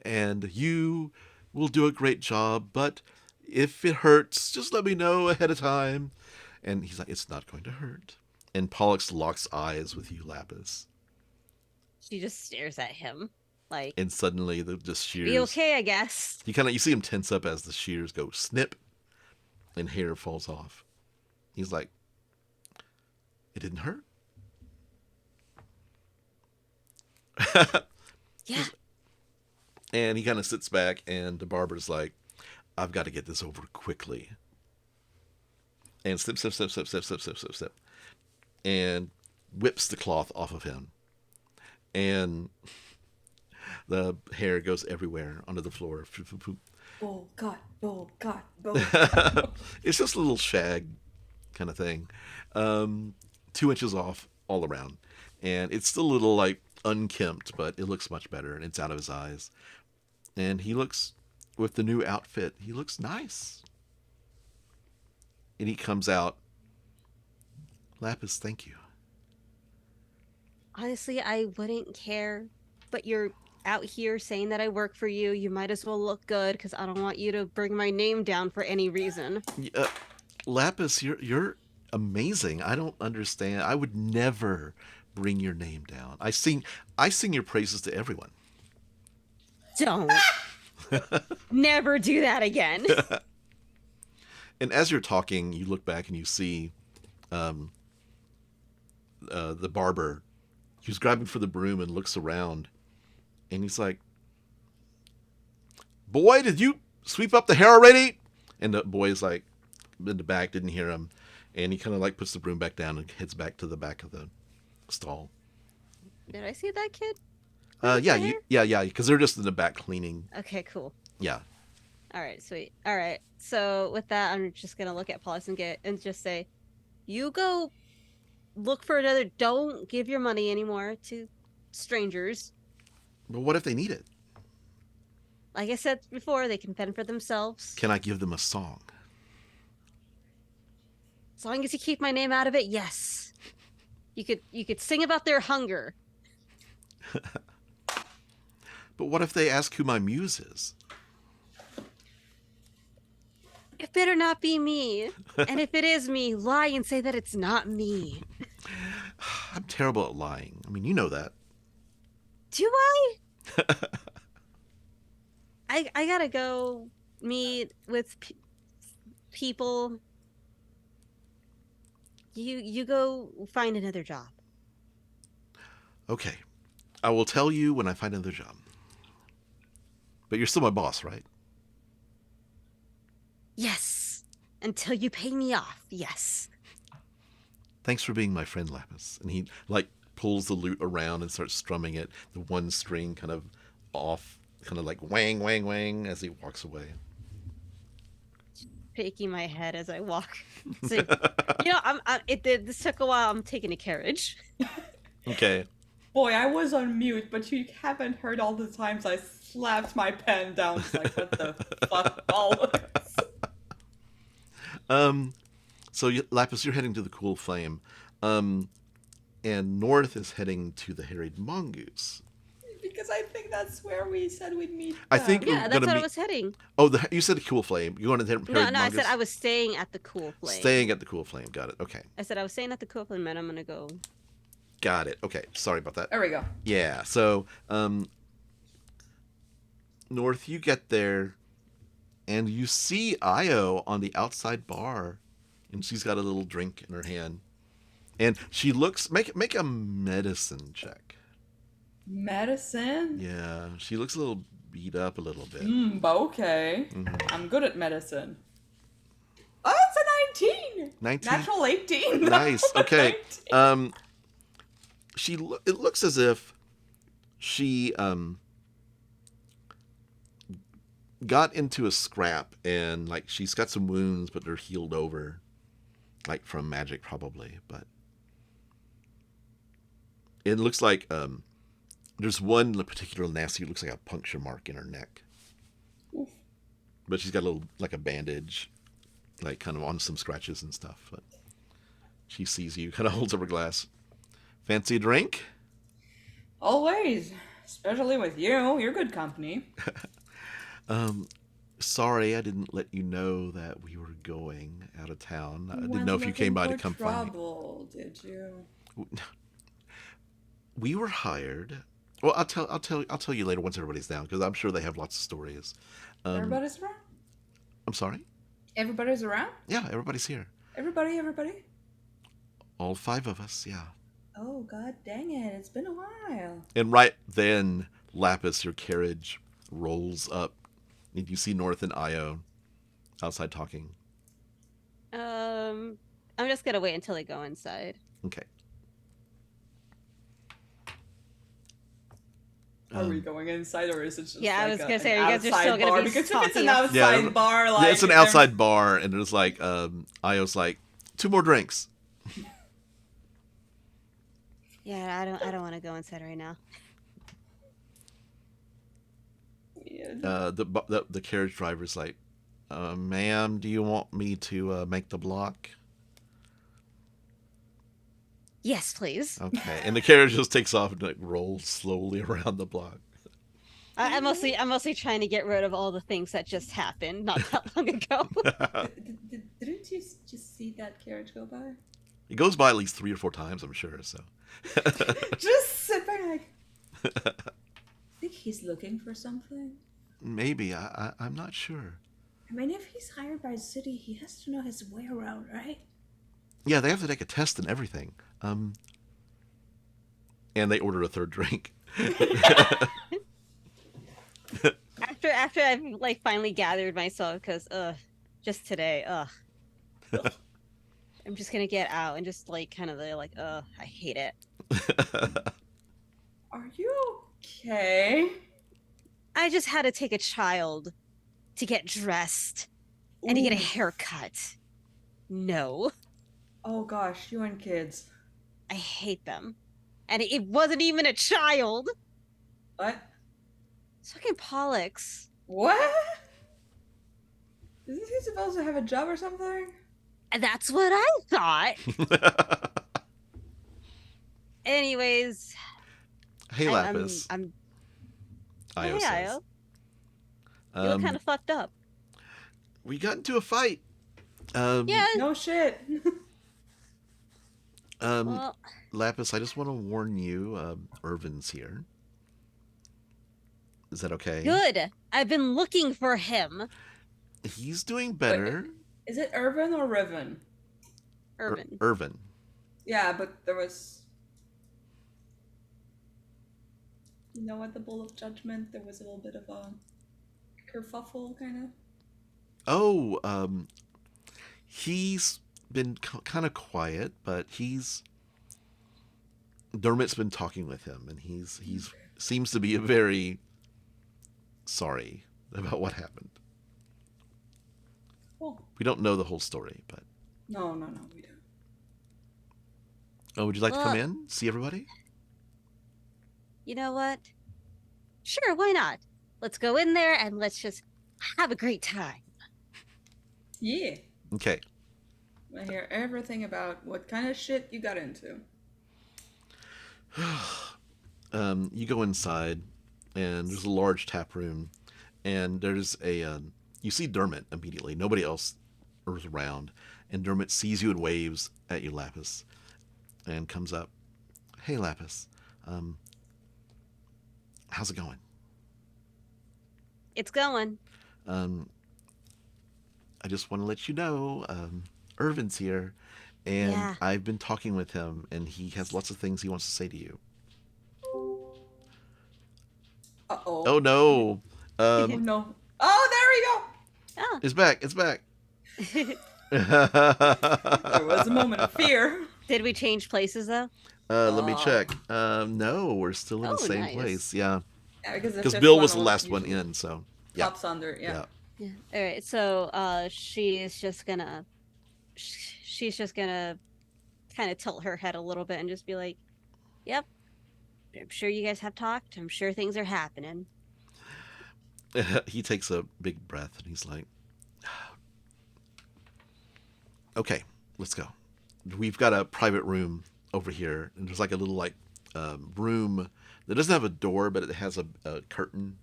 and you will do a great job, but if it hurts, just let me know ahead of time. And he's like, it's not going to hurt. And Pollux locks eyes with you, Laphus. She just stares at him, like. And suddenly the shears. Be okay, I guess. You see him tense up as the shears go snip, and hair falls off. He's like, it didn't hurt. Yeah. And he kind of sits back, and the barber's like, I've got to get this over quickly. And snip, snip, snip, snip, snip, snip, snip, snip, snip. And whips the cloth off of him. And the hair goes everywhere onto the floor. Oh, God. Oh, God. Oh. It's just a little shag kind of thing. 2 inches off all around. And it's still a little, unkempt, but it looks much better, and it's out of his eyes. And he looks, with the new outfit, he looks nice. And he comes out. Laphus, thank you. Honestly, I wouldn't care, but you're out here saying that I work for you. You might as well look good, because I don't want you to bring my name down for any reason. Laphus, you're amazing. I don't understand. I would never bring your name down. I sing your praises to everyone. Don't. Never do that again. And as you're talking, you look back and you see the barber. He's grabbing for the broom and looks around. And he's like, boy, did you sweep up the hair already? And the boy's like, in the back, didn't hear him. And he kind of puts the broom back down and heads back to the back of the stall. Did I see that kid? Yeah, because they're just in the back cleaning. Okay, cool. Yeah. All right, sweet. All right, so with that, I'm just gonna look at Pollux and just say, you go look for another. Don't give your money anymore to strangers. But what if they need it? Like I said before, they can fend for themselves. Can I give them a song? As long as you keep my name out of it, yes. You could sing about their hunger. But what if they ask who my muse is? It better not be me. And if it is me, lie and say that it's not me. I'm terrible at lying. I mean, you know that. Do I? I gotta go meet with people. You go find another job. Okay. I will tell you when I find another job. But you're still my boss, right? Yes. Until you pay me off, yes. Thanks for being my friend, Laphus. And he, pulls the lute around and starts strumming it. The one string kind of off, kind of wang, wang, wang as he walks away. Shaking my head as I walk. So, this took a while. I'm taking a carriage. Okay. Boy, I was on mute, but you haven't heard all the times I slapped my pen down. It's like, what the fuck? So, Laphus, you're heading to the Cool Flame. And North is heading to the Harried Mongoose. Because I think that's where we said we'd meet. I think Yeah, that's where I was heading. Oh, you said the Cool Flame. You're going to Harried Mongoose? No, I said I was staying at the Cool Flame. Staying at the Cool Flame. Got it. Okay. I said I was staying at the Cool Flame, and I'm going to go. Got it. Okay. Sorry about that. There we go. Yeah. So, North, you get there, and you see Io on the outside bar, and she's got a little drink in her hand, and she looks make a medicine check. Medicine? Yeah, she looks a little beat up a little bit. Okay. Mhm. I'm good at medicine. Oh, it's a 19! 19? Natural 18. Nice. Okay. 19. It looks as if she got into a scrap, and like she's got some wounds, but they're healed over, like from magic probably. But it looks like there's one particular nasty. It looks like a puncture mark in her neck. Oof. But she's got a little, like a bandage, like kind of on some scratches and stuff. But she sees you, kind of holds up her glass. Fancy a drink? Always. Especially with you. You're good company. Sorry, I didn't let you know that we were going out of town. I You didn't went know if you came by to looking come for find me. trouble, did you? We were hired. Well, I'll tell you later once everybody's down, because I'm sure they have lots of stories. Everybody's around? I'm sorry? Everybody's around? Yeah, everybody's here. Everybody? All 5 of us, yeah. Oh, god dang it. It's been a while. And right then, Laphus, your carriage rolls up, and you see North and Io outside talking. I'm just gonna wait until they go inside. Okay. Are we going inside, or is it just Yeah, I was gonna say, an are you guys are outside still gonna bar? be Because if it's an talking? outside Yeah, bar, like Yeah, it's an outside bar, and there's like, Io's like, 2 more drinks. Yeah, I don't want to go inside right now. The carriage driver's like, ma'am, do you want me to make the block? Yes, please. Okay. And the carriage just takes off and like rolls slowly around the block. I'm mostly trying to get rid of all the things that just happened not that long ago. Didn't you just see that carriage go by? It goes by at least 3 or 4 times, I'm sure. So. Just sit back like. Think he's looking for something? Maybe. I'm not sure. I mean, if he's hired by the city, he has to know his way around, right? Yeah, they have to take a test and everything. And they order a 3rd drink. after I've like finally gathered myself, because just today, I'm just gonna get out and just like kind of like, I hate it. Are you okay? I just had to take a child to get dressed and to get a Ooh. haircut. No, Oh gosh, you and kids. I hate them. And it wasn't even a child. What? It's fucking Pollux. What? Isn't he supposed to have a job or something? And that's what I thought. Anyways, Hey, Laphus. I'm Io hey, says. Io. You look kind of fucked up. We got into a fight. Yeah. No shit. Well, Laphus, I just want to warn you, Irvin's here. Is that okay? good. I've been looking for him. He's doing better. Is it Irvin or Riven? Irvin. Irvin. Yeah, but there was. You know, at the Bowl of Judgment, there was a little bit of a kerfuffle, kind of. Oh, he's been kind of quiet, but Dermot's been talking with him, and he's seems to be very sorry about what happened. Well, We don't know the whole story, but no, we don't. would you like to come Well- in, see everybody? You know what? Sure, why not? Let's go in there and let's just have a great time. Yeah. Okay. I hear everything about what kind of shit you got into. You go inside, and there's a large tap room, and there's you see Dermot immediately. Nobody else is around, and Dermot sees you and waves at you, Laphus, and comes up. Hey, Laphus, how's it going? It's going. I just want to let you know, Irvin's here, and Yeah. I've been talking with him, and he has lots of things he wants to say to you. Uh-oh. Oh no, Oh, no. Oh, Oh. it's back. It's back. there we go. There was a moment of fear. Did we change places though? Let me Oh. check. No, we're still in the Oh, same nice. place. Yeah, Yeah, because the because fifth Bill was the one last one usually in. So yeah, pops under. Yeah. Yeah. All right. So, she's just gonna kind of tilt her head a little bit and just be like, "Yep, I'm sure you guys have talked. I'm sure things are happening." He takes a big breath and he's like, "Okay, let's go. We've got a private room over here, and there's like a little room that doesn't have a door, but it has a curtain.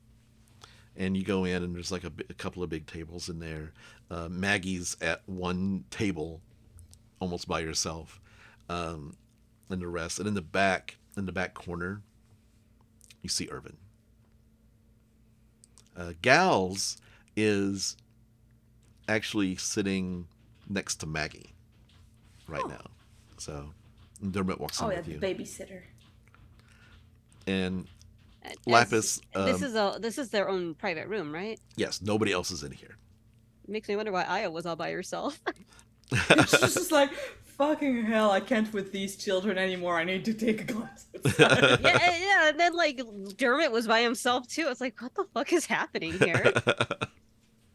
And you go in, and there's like a couple of big tables in there. Maggie's at one table, almost by herself, and the rest. And in the back corner, you see Irvin. Gals is actually sitting next to Maggie right now. So Dermot walks in Oh, yeah, with the you. babysitter. And As- Laphus, this is their own private room, right? yes, nobody else is in here. Makes me wonder why Aya was all by herself. It's just like, fucking hell, I can't with these children anymore. I need to take a class outside. yeah. And then like Dermot was by himself too. It's like, what the fuck is happening here?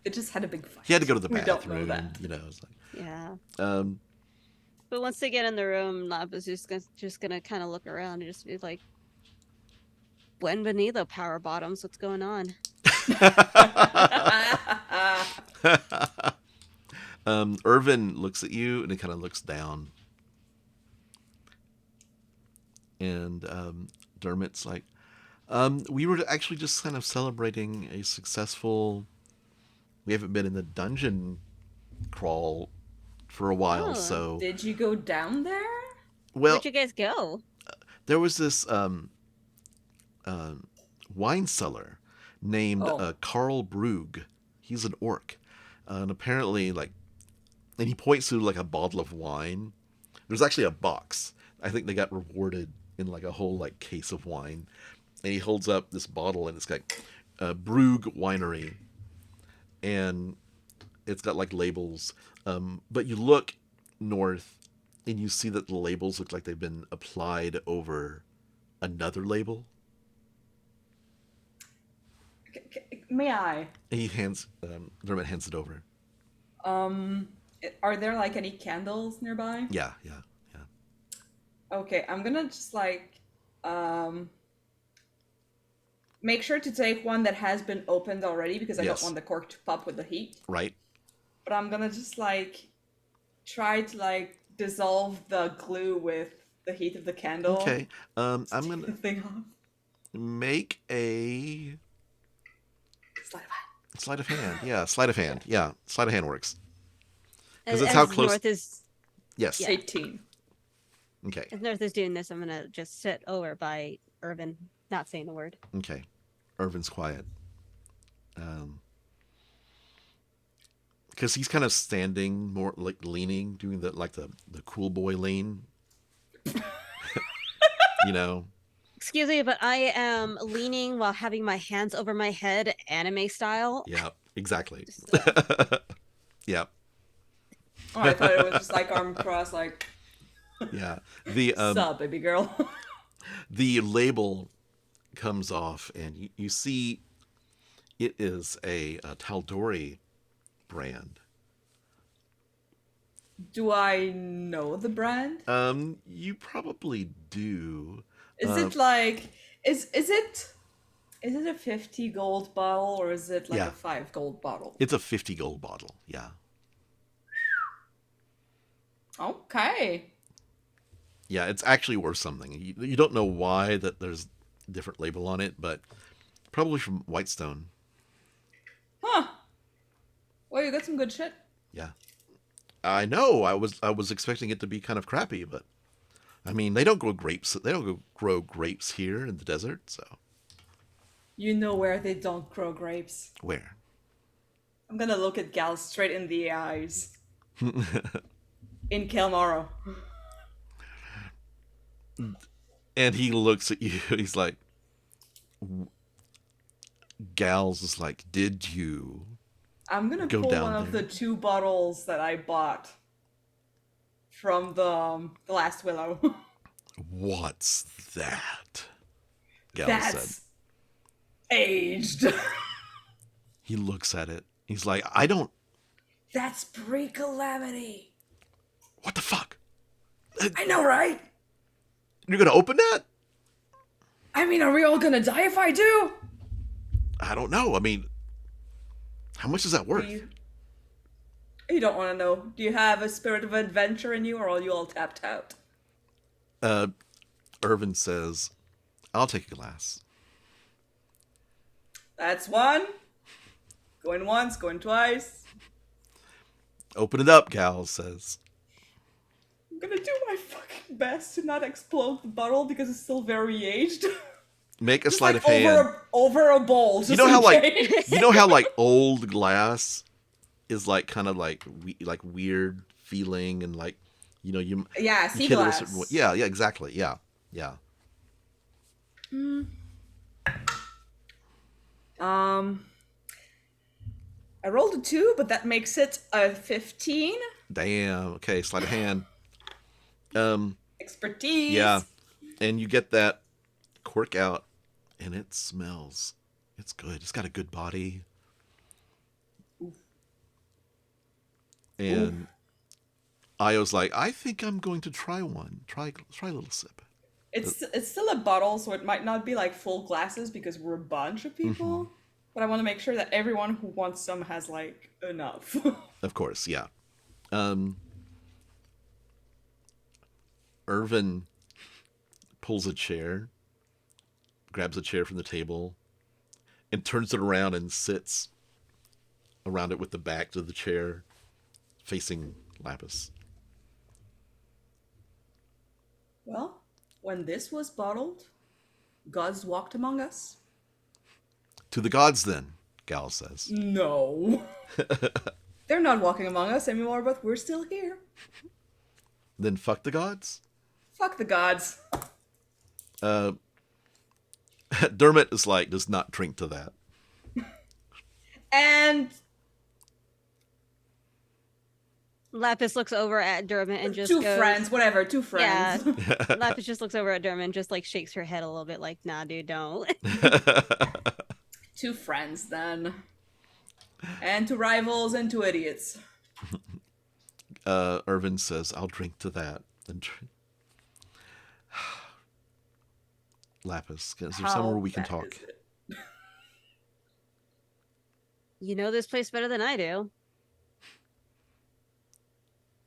It just had a big fight. He had to go to the We bathroom. don't know that. You know, it's like, Yeah. But once they get in the room, Lab is just gonna kind of look around and just be like, "Buenvenido, power bottoms. What's going on?" Irvin looks at you and he kind of looks down. And Dermot's like, we were actually just kind of celebrating a successful. We haven't been in the dungeon crawl for a while, Oh. so Did you go down there? well, Where'd you guys go? there was this wine cellar named Carl Brug. He's an orc, and apparently, and he points to like a bottle of wine. There's actually a box. I think they got rewarded in like a whole like case of wine, and he holds up this bottle, and it's got Brug Winery, and it's got like labels. But you look north, and you see that the labels look like they've been applied over another label. May I? And Dermot hands it over. Are there like any candles nearby? Yeah. Okay, I'm gonna just like make sure to take one that has been opened already because I Yes. don't want the cork to pop with the heat. Right. But I'm gonna just like try to like dissolve the glue with the heat of the candle. Okay. I'm The gonna thing off. make a Sleight of hand. sleight of hand. Yeah, sleight of hand. Yeah, sleight of hand works. 'Cause it's As how close- North is Yes. Yeah. 18. Okay. as North is doing this, I'm gonna just sit over by Irvin, not saying a word. Okay. Irvin's quiet. Because he's kind of standing more like leaning, doing the cool boy lean. You know. Excuse me, but I am leaning while having my hands over my head, anime style. Yeah. Exactly. So- Yeah. Oh, I thought it was just like arm crossed, like Yeah. The sup, baby girl. the label comes off, and you see it is a Taldori brand. Do I know the brand? You probably do. Is it like is it a 50 gold bottle or is it like Yeah. a 5 gold bottle? It's a 50 gold bottle. Yeah. Okay. Yeah, it's actually worth something. You don't know why that there's a different label on it, but probably from Whitestone. Huh. Well, you got some good shit. Yeah. I know. I was expecting it to be kind of crappy, but I mean, they don't grow grapes. They don't grow grapes here in the desert, so. You know where they don't grow grapes. Where? I'm gonna look at Gal straight in the eyes. In Kelmaro. And he looks at you. He's like, Gals is like, did you I'm gonna go pull down one of there? the 2 bottles that I bought from the last willow. What's that? Gal said. That's aged. He looks at it. He's like, I don't. That's pre-calamity. What the fuck? I know, right? You're gonna open that? I mean, are we all gonna die if I do? I don't know. I mean, how much is that worth? You don't want to know. Do you have a spirit of adventure in you, or are you all tapped out? Irvin says, I'll take a glass. That's 1. Going once, going twice. Open it up, Gal says. I'm gonna do my fucking best to not explode the bottle because it's still very aged. Make a Just sleight like of hand. over a bowl. You Just know how in case. you know how like old glass is like kind of like like weird feeling and like you Yeah, you sea hit it a glass. certain way. Yeah, exactly. Yeah. I rolled a 2, but that makes it a 15. Damn. Okay, sleight of hand. Expertise. Yeah, and you get that cork out, and it smells. It's good. It's got a good body. And Io's like, I think I'm going to try one. Try a little sip. It's still a bottle, so it might not be like full glasses because we're a bunch of people. But I want to make sure that everyone who wants some has like enough. Of course, yeah. Irvin pulls a chair, grabs a chair from the table, and turns it around and sits around it with the back to the chair, facing Laphus. Well, when this was bottled, gods walked among us. To the gods, then, Gal says. No. They're not walking among us anymore, but we're still here. Then fuck the gods? Fuck the gods. Dermot is like, does not drink to that. And Lapis looks over at Dermot and just 2 goes, friends, whatever, 2 friends. Yeah. Lapis just looks over at Dermot and just like shakes her head a little bit like, nah, dude, don't. 2 friends then. And 2 rivals and 2 idiots. Irvin says, I'll drink to that. And Laphus, is there somewhere we can bad talk? is it? You know this place better than I do.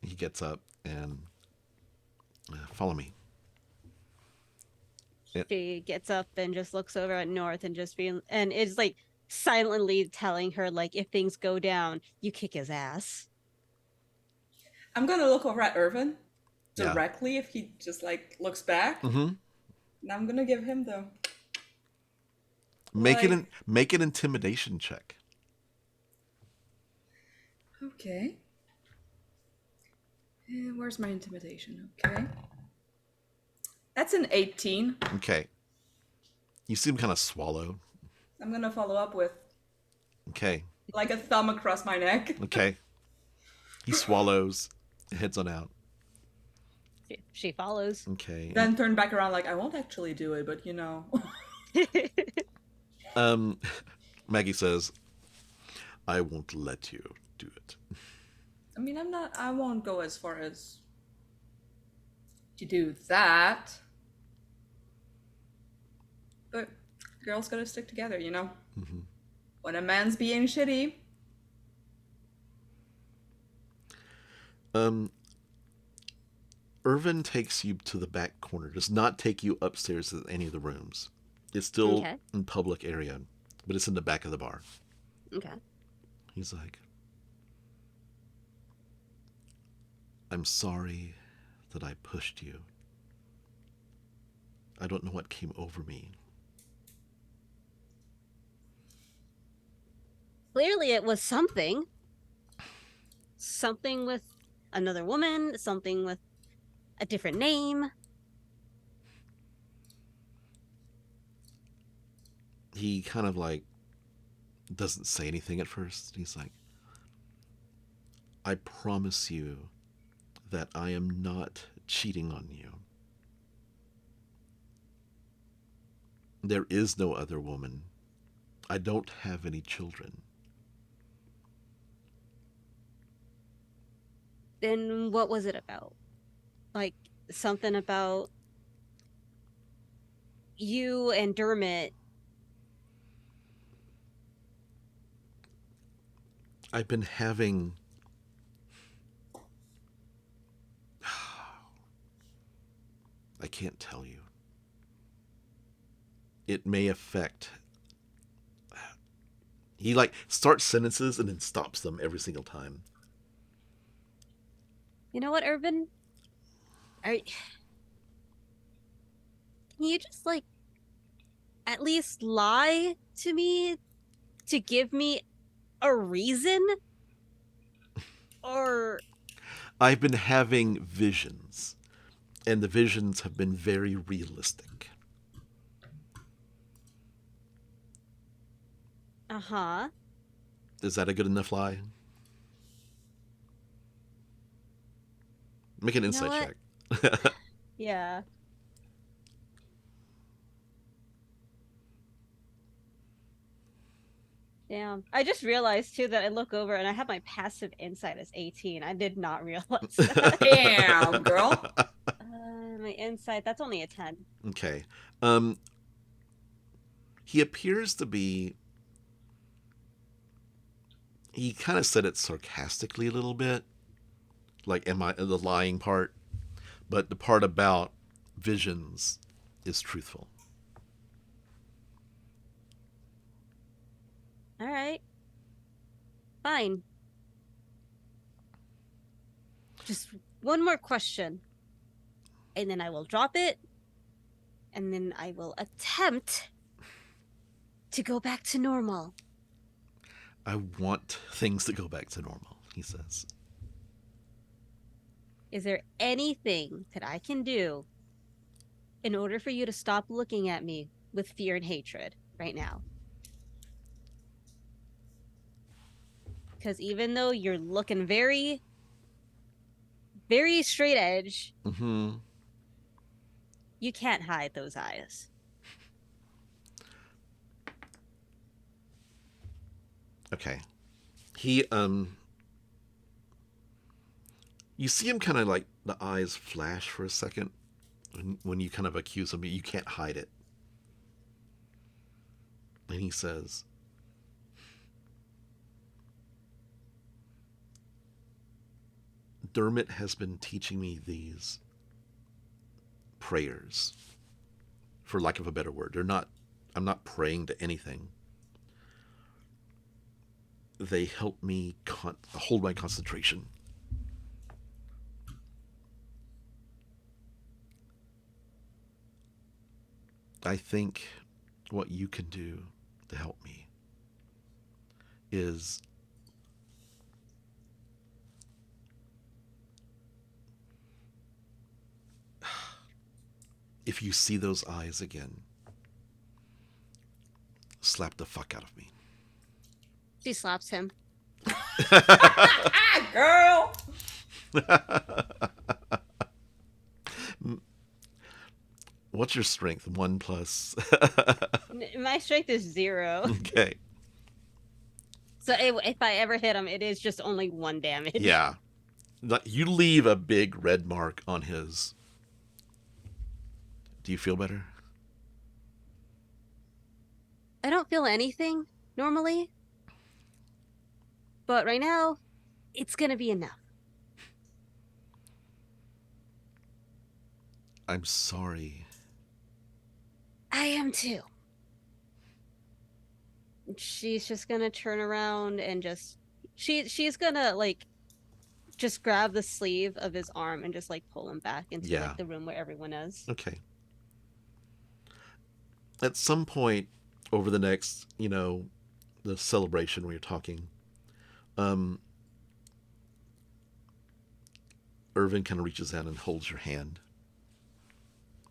He gets up and follow me. She gets up and just looks over at North and and is like silently telling her like, if things go down, you kick his ass. I'm gonna look over at Irvin Yeah. directly if he just like looks back. Mm-hmm. And I'm gonna give him the Make Like- make an intimidation check. Okay. Where's my intimidation? Okay. That's an 18. Okay. You see him kind of swallow. I'm gonna follow up with Okay. like a thumb across my neck. Okay. He swallows, heads on out. She follows. Okay. Then turn back around like I won't actually do it, but you know. Maggie says, I won't let you do it. I mean, I won't go as far as to do that. But girls gotta stick together, you know? Mhm. When a man's being shitty, Irvin takes you to the back corner, does not take you upstairs to any of the rooms. It's still Okay. in public area, but it's in the back of the bar. Okay. He's like, I'm sorry that I pushed you. I don't know what came over me. clearly it was something. Something with another woman, something with a different name. He kind of like doesn't say anything at first. He's like, I promise you that I am not cheating on you. There is no other woman. I don't have any children. Then what was it about? Like something about you and Dermot. I've been having... I can't tell you. It may affect... He like starts sentences and then stops them every single time. You know what, Urban? Can you just like at least lie to me to give me a reason? Or I've been having visions, and the visions have been very realistic. uh-huh. Is that a good enough lie? Make an You know insight what? check. Yeah. Damn. I just realized too that I look over and I have my passive insight as 18. I did not realize that. Damn, girl. My insight, that's only a 10. Okay. He appears to be... He kind of said it sarcastically a little bit. Like, am I the lying part? But the part about visions is truthful. All right. Fine. Just one more question. And then I will drop it. And then I will attempt to go back to normal. I want things to go back to normal, he says. Is there anything that I can do in order for you to stop looking at me with fear and hatred right now? Because even though you're looking very, very straight edge, Mm-hmm. you can't hide those eyes. Okay. He, you see him kind of like the eyes flash for a second when you kind of accuse him. You can't hide it. And he says, Dermot has been teaching me these prayers, for lack of a better word. I'm not praying to anything. They help me hold my concentration. I think what you can do to help me is if you see those eyes again, slap the fuck out of me. She slaps him. Girl. What's your strength? 1 plus. My strength is 0. Okay. So if I ever hit him, it is just only 1 damage. Yeah. You leave a big red mark on his. Do you feel better? I don't feel anything normally. But right now, it's going to be enough. I'm sorry. I am too. She's just going to turn around and she's going to like just grab the sleeve of his arm and just like pull him back into like the room where everyone is. Okay. At some point over the next, the the celebration where you're talking, Irvin kind of reaches out and holds your hand,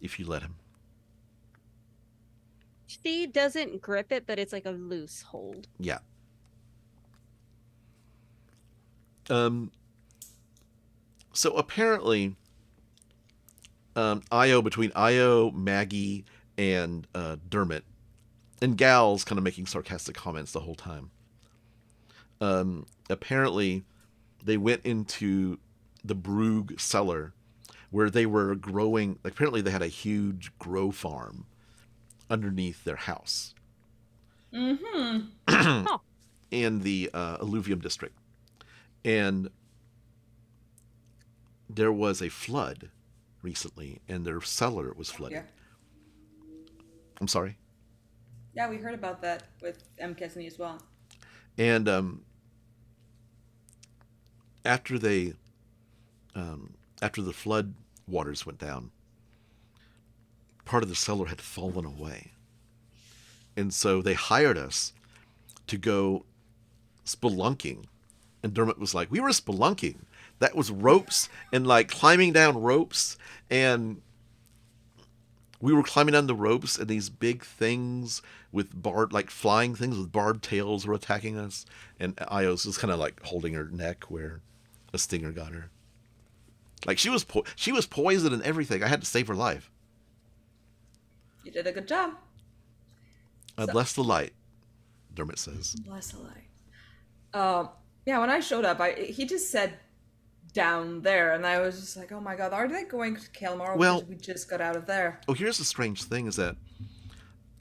if you let him. She doesn't grip it, but it's like a loose hold. Yeah. So apparently, between Io, Maggie, and Dermot, and Gal's kind of making sarcastic comments the whole time. Apparently, they went into the Brug cellar where they were growing. Apparently, they had a huge grow farm underneath their house. Mm-hmm. In the Alluvium district. And there was a flood recently, and their cellar was flooded. Yeah. I'm sorry? Yeah, we heard about that with M. Kesney as well. And after the flood waters went down, part of the cellar had fallen away. And so they hired us to go spelunking. And Dermot was like, we were spelunking. That was ropes and like climbing down ropes. And we were climbing down the ropes, and these big things with like flying things with barbed tails were attacking us. And Io's was kind of like holding her neck where a stinger got her. Like she was poisoned and everything. I had to save her life. You did a good job. Bless the light, Dermot says. Bless the light. Yeah, when I showed up, he just said down there, and I was just like, oh my god, are they going to Kalmar? Well, because we just got out of there. Oh, here's the strange thing is that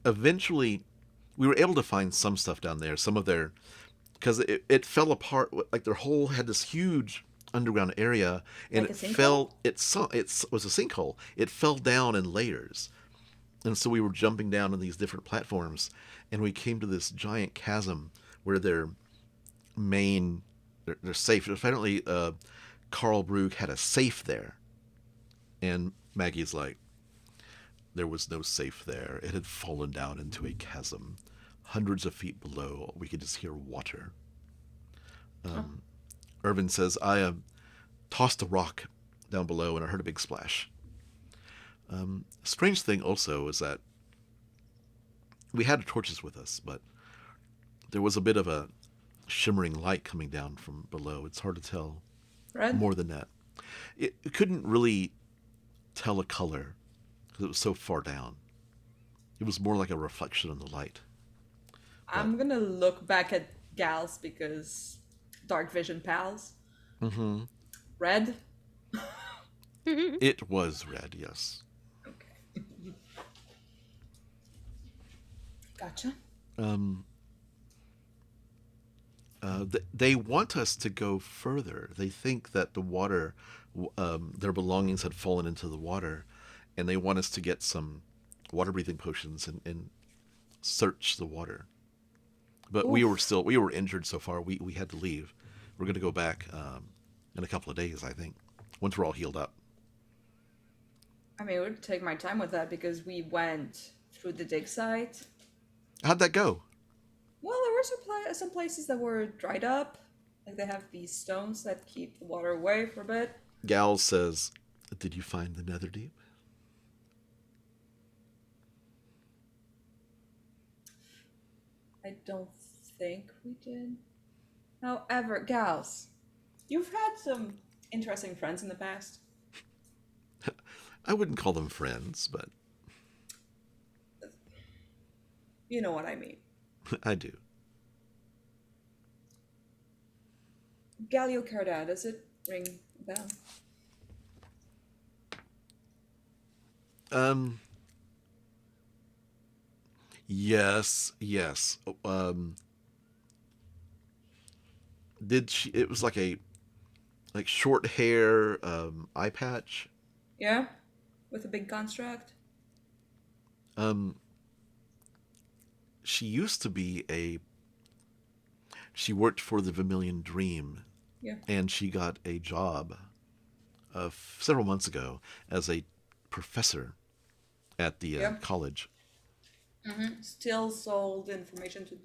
eventually we were able to find some stuff down there, some of their, because it fell apart, like their hole had this huge underground area, and Like it was a sinkhole. It fell down in layers. And so we were jumping down on these different platforms, and we came to this giant chasm where their safe. Apparently, Carl Brugge had a safe there. And Maggie's like, there was no safe there. It had fallen down into a chasm. Hundreds of feet below, we could just hear water. Irvin says, I tossed a rock down below and I heard a big splash. Strange thing also is that we had torches with us, but there was a bit of a shimmering light coming down from below. It's hard to tell more than that. It couldn't really tell a color because it was so far down. It was more like a reflection of the light. I'm gonna look back at Gals because dark vision pals. Mm-hmm. Red? It was red, yes. Okay. Gotcha. They want us to go further. They think that the water, their belongings had fallen into the water, and they want us to get some water-breathing potions and search the water. But Oof. we were injured so far. We had to leave. We're going to go back in a couple of days, I think, once we're all healed up. I mean, it would take my time with that because we went through the dig site. How'd that go? Well, there were some places that were dried up. Like they have these stones that keep the water away for a bit. Gal says, did you find the Netherdeep? I don't think we did. However, Gals, you've had some interesting friends in the past. I wouldn't call them friends, but You know what I mean. I do. Galio Carda, does it ring a bell? Yes. Did she? It was like short hair, eye patch. Yeah? With a big construct? She used to be she worked for the Vermilion Dream. Yeah. And she got a job several months ago as a professor at the college. Mm-hmm. Still sold information to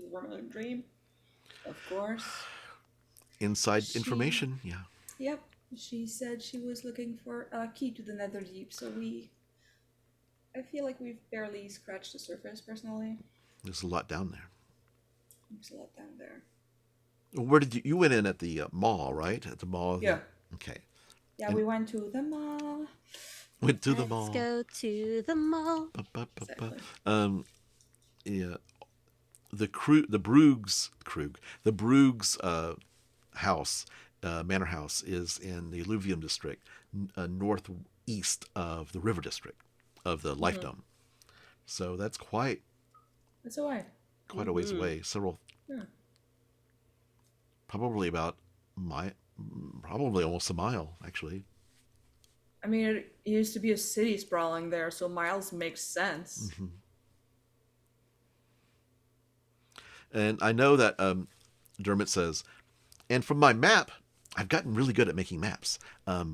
Silvermoon Dream, of course. Inside She- information, yeah. Yep. She said she was looking for a key to the Netherdeep, so I feel like we've barely scratched the surface, personally. There's a lot down there. There's a lot down there. Where did you went in at the mall, right? At the mall? Yeah. Okay. Yeah, And- we went to the mall. Went to the Let's mall. go to the mall. Exactly. Yeah. The Brug's house, manor house, is in the Alluvium district, northeast of the river district of the Life Dome. So that's quite That's a way. a ways away. Several, Yeah. probably almost a mile, actually. I mean, it used to be a city sprawling there, so miles makes sense. And I know that Dermot says, and from my map, I've gotten really good at making maps. I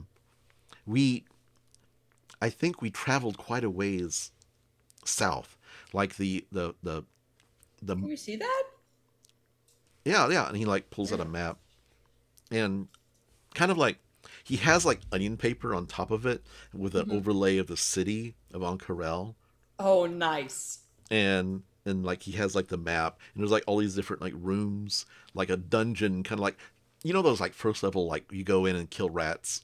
think we traveled quite a ways south, like the Can you see that? yeah, and he like pulls out a map, and kind of like he has like onion paper on top of it with an overlay of the city of Ank'Harel, Oh, nice. and like he has like the map, and there's like all these different like rooms, like a dungeon, kind of like, you know, those like first level, like you go in and kill rats.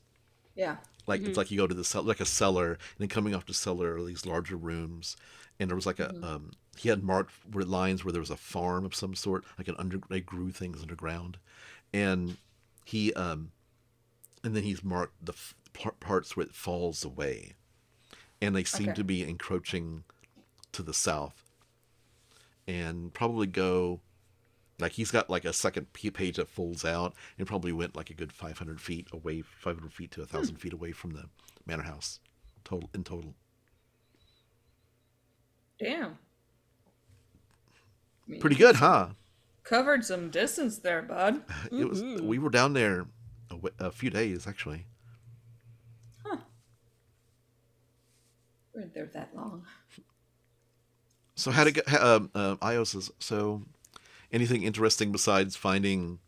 Yeah. Like it's like you go to the cellar, like a cellar, and then coming off the cellar are these larger rooms, and there was like a he had marked lines where there was a farm of some sort, like they grew things underground, and he and then he's marked the parts where it falls away, and they seem Okay. to be encroaching to the south, and probably go. Like he's got like a second page that folds out, and probably went like a good 500 feet away, 500 feet to 1,000 feet away from the manor house, total. Damn. I mean, Pretty good, huh? covered some distance there, bud. It was. We were down there a few days actually. Huh. We weren't there that long. So how to get? Io says so. Anything interesting besides finding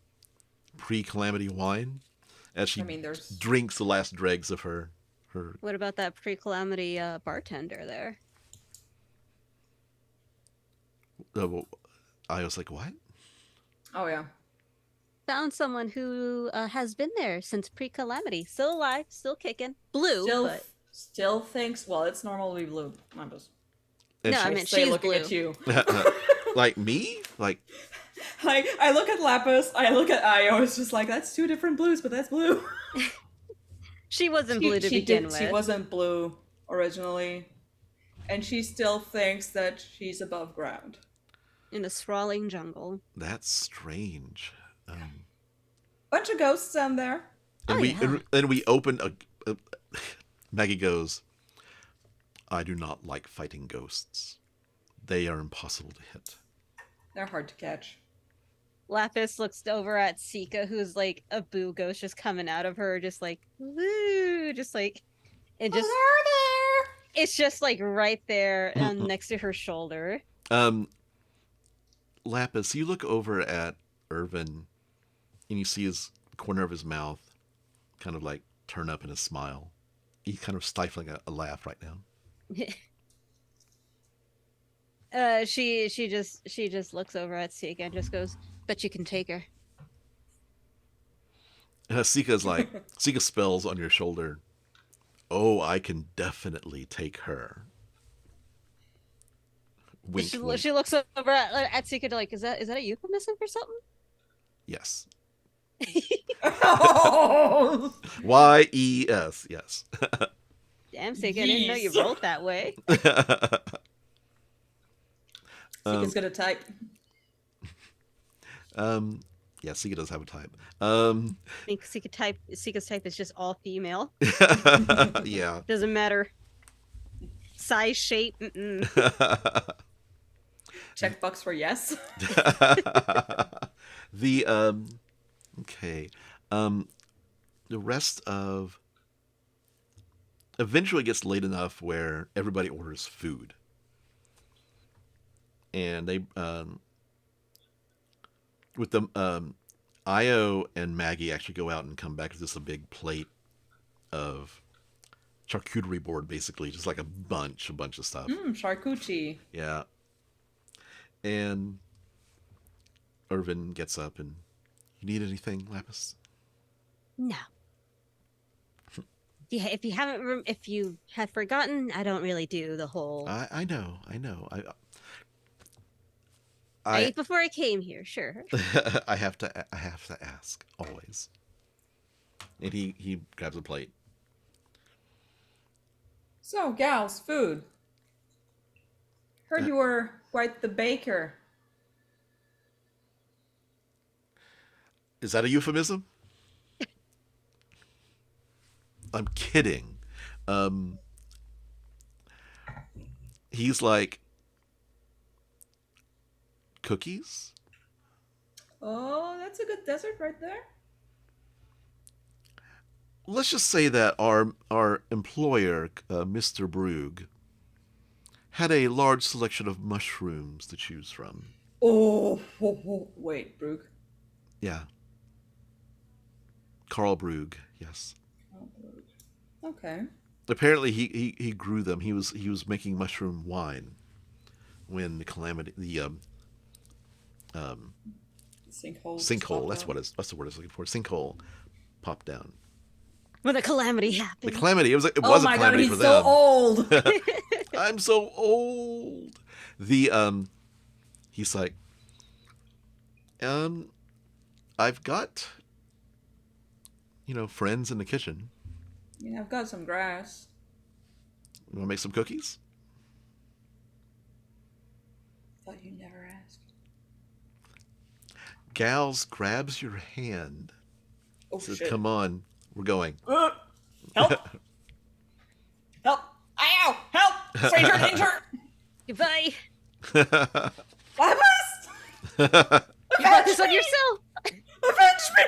pre-calamity wine? As she I mean, there's drinks the last dregs of her. What about that pre-calamity bartender there? Io's like, what? Oh yeah. Found someone who has been there since pre-calamity. Still alive, still kicking. Blue, but Still thinks, well, it's normally blue. I'm just And no, she- I meant say she's looking blue. at you. like me? Like Like, I look at Lapus, I look at Io, it's just like, that's two different blues, but that's blue. She wasn't blue to begin with. She wasn't blue originally. And she still thinks that she's above ground. In a sprawling jungle. that's strange. Bunch of ghosts down there. And Oh, we yeah. and we open a Maggie goes, I do not like fighting ghosts. They are impossible to hit. They're hard to catch. Lapis looks over at Sika, who's like a boo ghost just coming out of her, just like, woo, just like, and just, it's just like right there next to her shoulder. Lapis, you look over at Irvin and you see his corner of his mouth kind of like turn up in a smile. He's kind of stifling a laugh right now. She just looks over at Sika and just goes, "Bet you can take her." Sika's like, Sika spells on your shoulder. Oh, I can definitely take her. Wink, wink. She looks over at Sika like, is that a euphemism for something? Yes. Oh! Y-E-S, yes. Damn, Sika, I didn't know you Yeesh. rolled that way. Sika's gonna type. Yeah, Sika does have a type. I think Sika's type is just all female. Yeah. Doesn't matter size, shape. Mm-mm. Checkbox for yes. The okay. The rest of eventually gets late enough where everybody orders food. And they with them, Io and Maggie actually go out and come back with just a big plate of charcuterie board, basically, just like a bunch of stuff. Charcuterie. Yeah. And Irvin gets up and, you need anything, Lapis? No. Yeah, if you have forgotten, I don't really do the whole. I know. I ate before I came here. Sure. I have to ask always. And he grabs a plate. So, gals, food. Heard you were quite the baker. Is that a euphemism? I'm kidding. He's like, cookies? Oh, that's a good dessert right there. Let's just say that our employer, Mr. Brugge, had a large selection of mushrooms to choose from. Oh, wait, Brugge. Yeah. Carl Brugge, yes. Okay. Apparently he grew them. He was making mushroom wine when the calamity, sinkhole. That's the word I was looking for. Sinkhole popped down. When the calamity happened. The calamity. It was a Oh my god, calamity he's for so them. old. I'm so old. He's like, I've got, friends in the kitchen. Yeah, I've got some grass. You want to make some cookies? Thought you never asked. Gals grabs your hand. Oh, Says, shit. come on, we're going. Help! Help! Ow! Help! Stranger danger! Goodbye. Lapis! You brought this on yourself. Avenge me!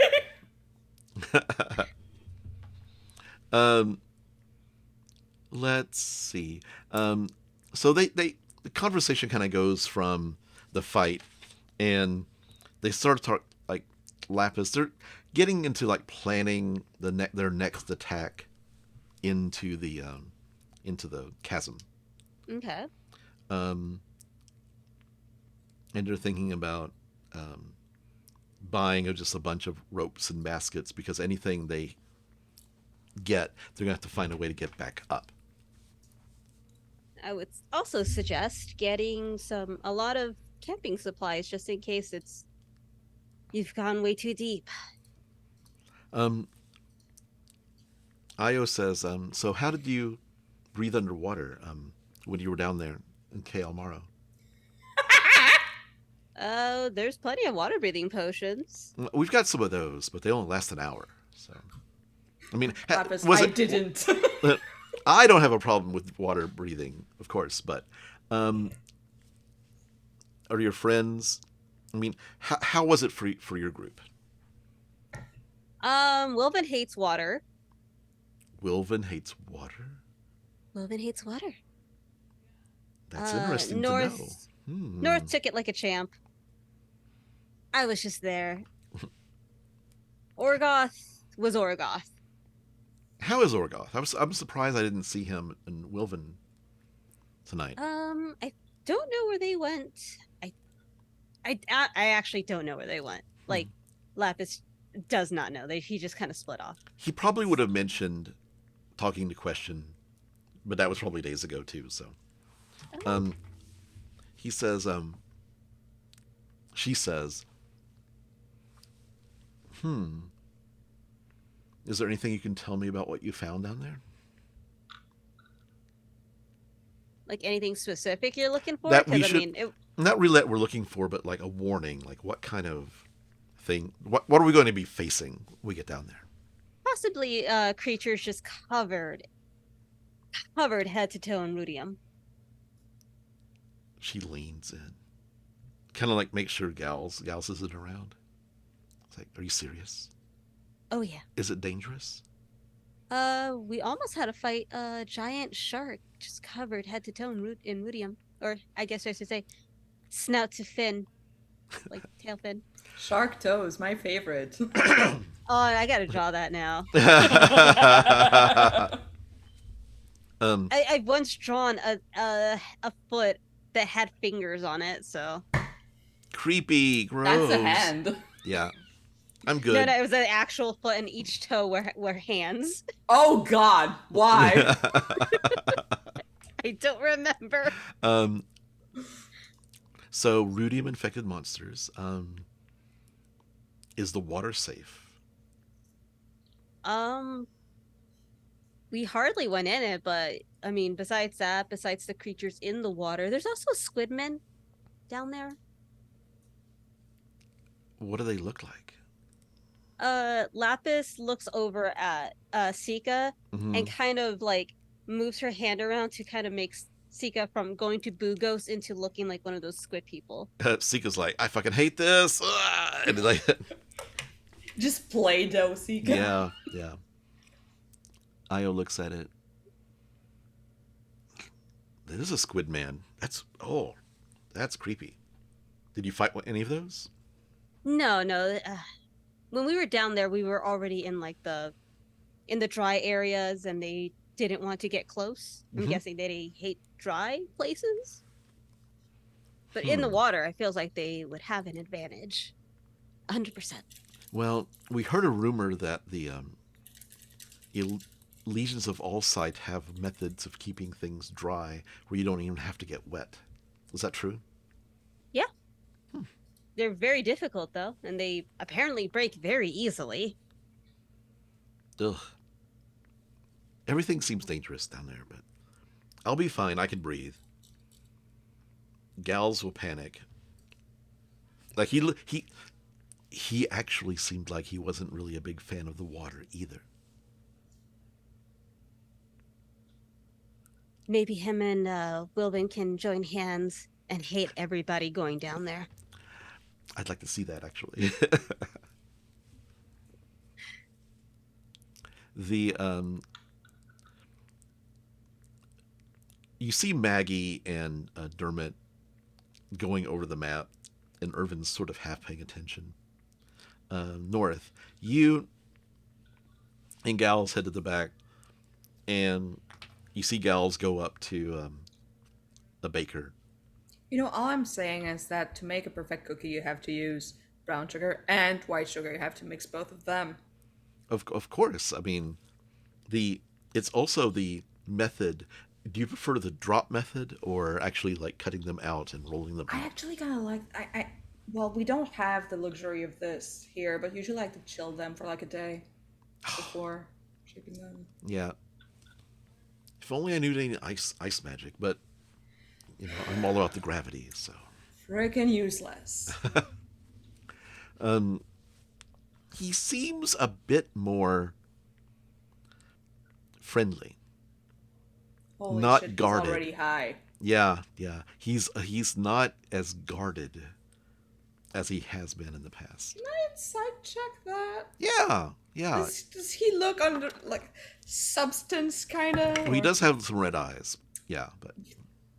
Let's see. So the conversation kind of goes from the fight, and they start to talk like Lapis. They're getting into like planning their next attack into the chasm. Okay. And they're thinking about buying just a bunch of ropes and baskets, because anything they get, they're gonna have to find a way to get back up. I would also suggest getting a lot of camping supplies, just in case you've gone way too deep. Io says, so how did you breathe underwater when you were down there in Kael Maro? There's plenty of water breathing potions. We've got some of those, but they only last an hour. So, I mean, Lapis, was I it? didn't. I don't have a problem with water breathing, of course, but are your friends? I mean, how was it for your group? Wilvan hates water. Wilvan hates water? Wilvan hates water. That's interesting North, to know. North took it like a champ. I was just there. Orgoth was Orgoth. How is Orgoth? I'm surprised I didn't see him in Wilvan tonight. I don't know where they went. I actually don't know where they went. Like, Lapis does not know. He just kind of split off. He probably would have mentioned talking to Question, but that was probably days ago too. So, he says, she says, is there anything you can tell me about what you found down there? Like anything specific you're looking for? That we should, not really that we're looking for, but like a warning, like what kind of thing, what are we going to be facing when we get down there? Possibly creatures just covered head to toe in rudium. She leans in, kind of like make sure Gals isn't around. It's like, are you serious? Oh yeah. Is it dangerous? We almost had to fight a giant shark, just covered head to toe in rudium, or I guess I should say, snout to fin. like tail fin. Shark toes, my favorite. Oh, I gotta draw that now. um, I've once drawn a foot that had fingers on it, so creepy, gross. That's a hand. Yeah, I'm no, good. it was an actual foot, and each toe were hands. Oh God, why? I don't remember. um, so rudium infected monsters. Is the water safe? We hardly went in it, but I mean, besides the creatures in the water, there's also squidmen down there. What do they look like? Lapis looks over at Sika Mhm. and kind of like moves her hand around to kind of make Sika from going to Bugos into looking like one of those squid people. Sika's like, I fucking hate this. And like, Just Play-Doh, Sika. yeah, yeah. Io looks at it. This is a squid man. That's creepy. Did you fight any of those? No. When we were down there, we were already in like in the dry areas, and they didn't want to get close. I'm Mhm. guessing they hate dry places. But in the water, it feels like they would have an advantage. 100%. Well, we heard a rumor that the legions of Allsight have methods of keeping things dry where you don't even have to get wet. Is that true? Yeah. They're very difficult, though, and they apparently break very easily. Ugh. Everything seems dangerous down there, but I'll be fine. I can breathe. Gals will panic. Like he actually seemed like he wasn't really a big fan of the water either. Maybe him and Wilvan can join hands and hate everybody going down there. I'd like to see that, actually. The you see Maggie and Dermot going over the map, and Irvin's sort of half paying attention. North, you and Gals head to the back, and you see Gals go up to a baker. You know, all I'm saying is that to make a perfect cookie, you have to use brown sugar and white sugar. You have to mix both of them. Of course, I mean, it's also the method. Do you prefer the drop method or actually like cutting them out and rolling them I out? actually kind of like. Well, we don't have the luxury of this here, but usually like to chill them for like a day before shaping them. Yeah. If only I knew any ice magic, but you know, I'm all about the gravity, so. Frickin' useless. He seems a bit more friendly. Holy Not shit, guarded. he's already high. Yeah. He's not as guarded as he has been in the past. Can I insight check that? Yeah. Does he look under like substance kind of? Well, he does have some red eyes. Yeah, but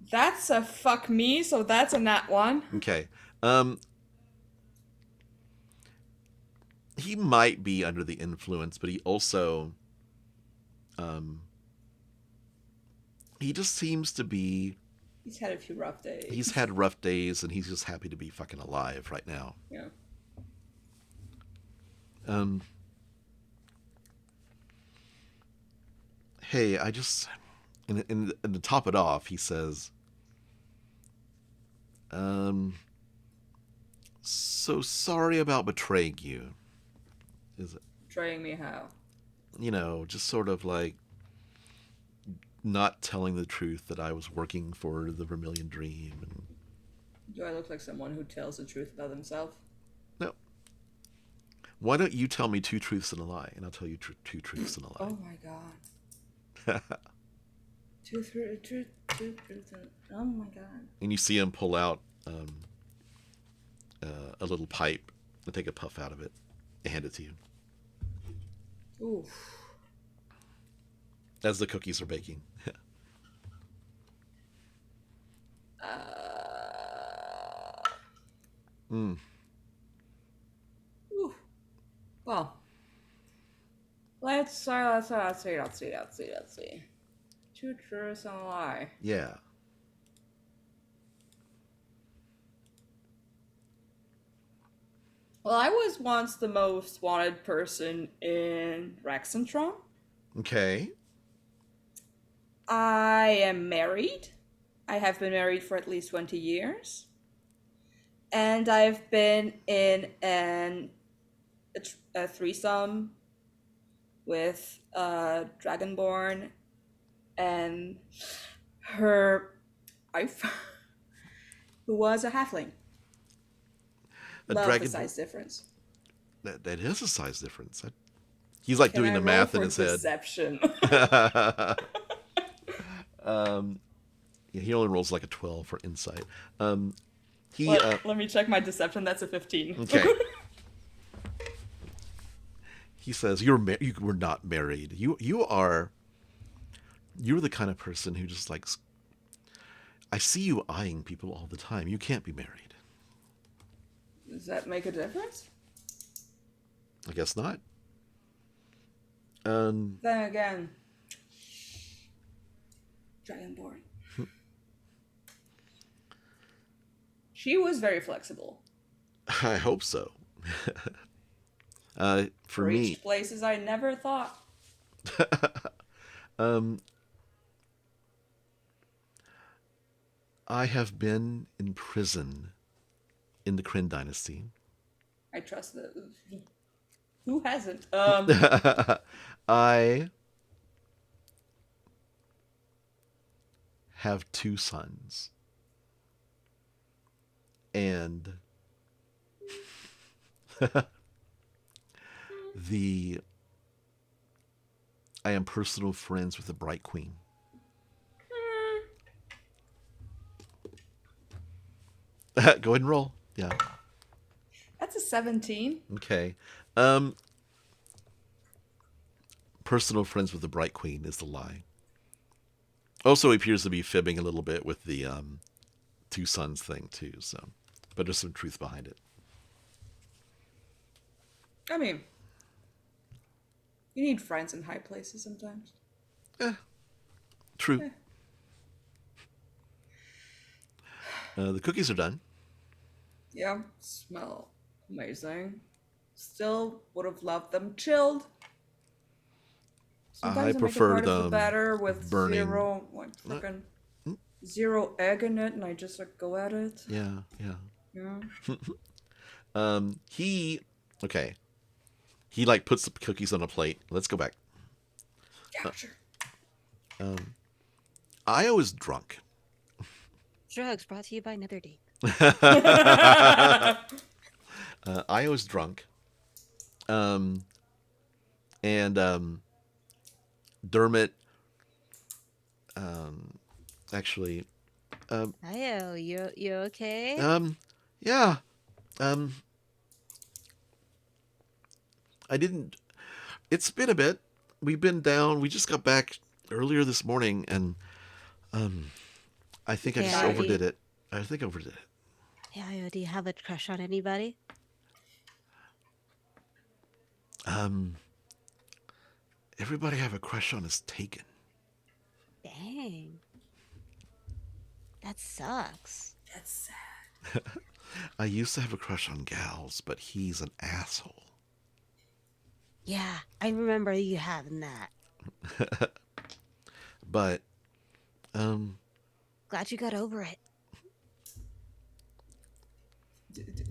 That's a fuck me, so that's a nat one. okay. He might be under the influence, but he also he just seems to be. He's had a few rough days. He's had rough days, and he's just happy to be fucking alive right now. Yeah. Hey, I just and to top it off, he says, so sorry about betraying you. Is it? Betraying me how? You know, just sort of like not telling the truth that I was working for the Vermilion Dream. And Do I look like someone who tells the truth about themselves? no. Why don't you tell me two truths and a lie, and I'll tell you two truths and a lie. Oh my god. Truth, oh my god. And you see him pull out a little pipe and take a puff out of it and hand it to you. Oof. As the cookies are baking. Mm. Ooh. Well, let's see. Two truths and a lie. Yeah. Well, I was once the most wanted person in Rexentron. Okay. I am married. I have been married for at least 20 years. And I've been in a threesome with Dragonborn and her wife, who was a halfling. A Love dragon. the size difference. That is a size difference. He's like Can doing I the roll math in for his head. deception? Yeah, he only rolls like a 12 for insight. Let me check my deception. That's a 15. Okay. He says, you were not married. You're the kind of person who just likes. I see you eyeing people all the time. You can't be married. Does that make a difference? I guess not. Then again, Dragonborn. She was very flexible. I hope so. For me, Reached places I never thought. I have been in prison in the Kryn dynasty. I trust that. Who hasn't? I have 2 sons. And I am personal friends with the Bright Queen. Go ahead and roll. Yeah. That's a 17. Okay. Personal friends with the Bright Queen is the lie. Also, he appears to be fibbing a little bit with the 2 sons thing too. So, but there's some truth behind it. I mean, you need friends in high places sometimes. True. The cookies are done. Yeah, smell amazing. Still would have loved them chilled. Sometimes I prefer make a part of the them batter with burning. zero egg in it, and I just like go at it. Yeah. Yeah. He like puts the cookies on a plate. Let's go back. Yeah, sure. I was drunk. Drugs brought to you by Netherdeep. I was drunk. And Dermot actually Ayo, you okay? yeah. I didn't. It's been a bit. We've been down. We just got back earlier this morning, and I think I just overdid it. I think I overdid it. Yeah, do you have a crush on anybody? Everybody I have a crush on is taken. Dang. That sucks. That's sad. I used to have a crush on gals, but he's an asshole. Yeah, I remember you having that. But, Glad you got over it.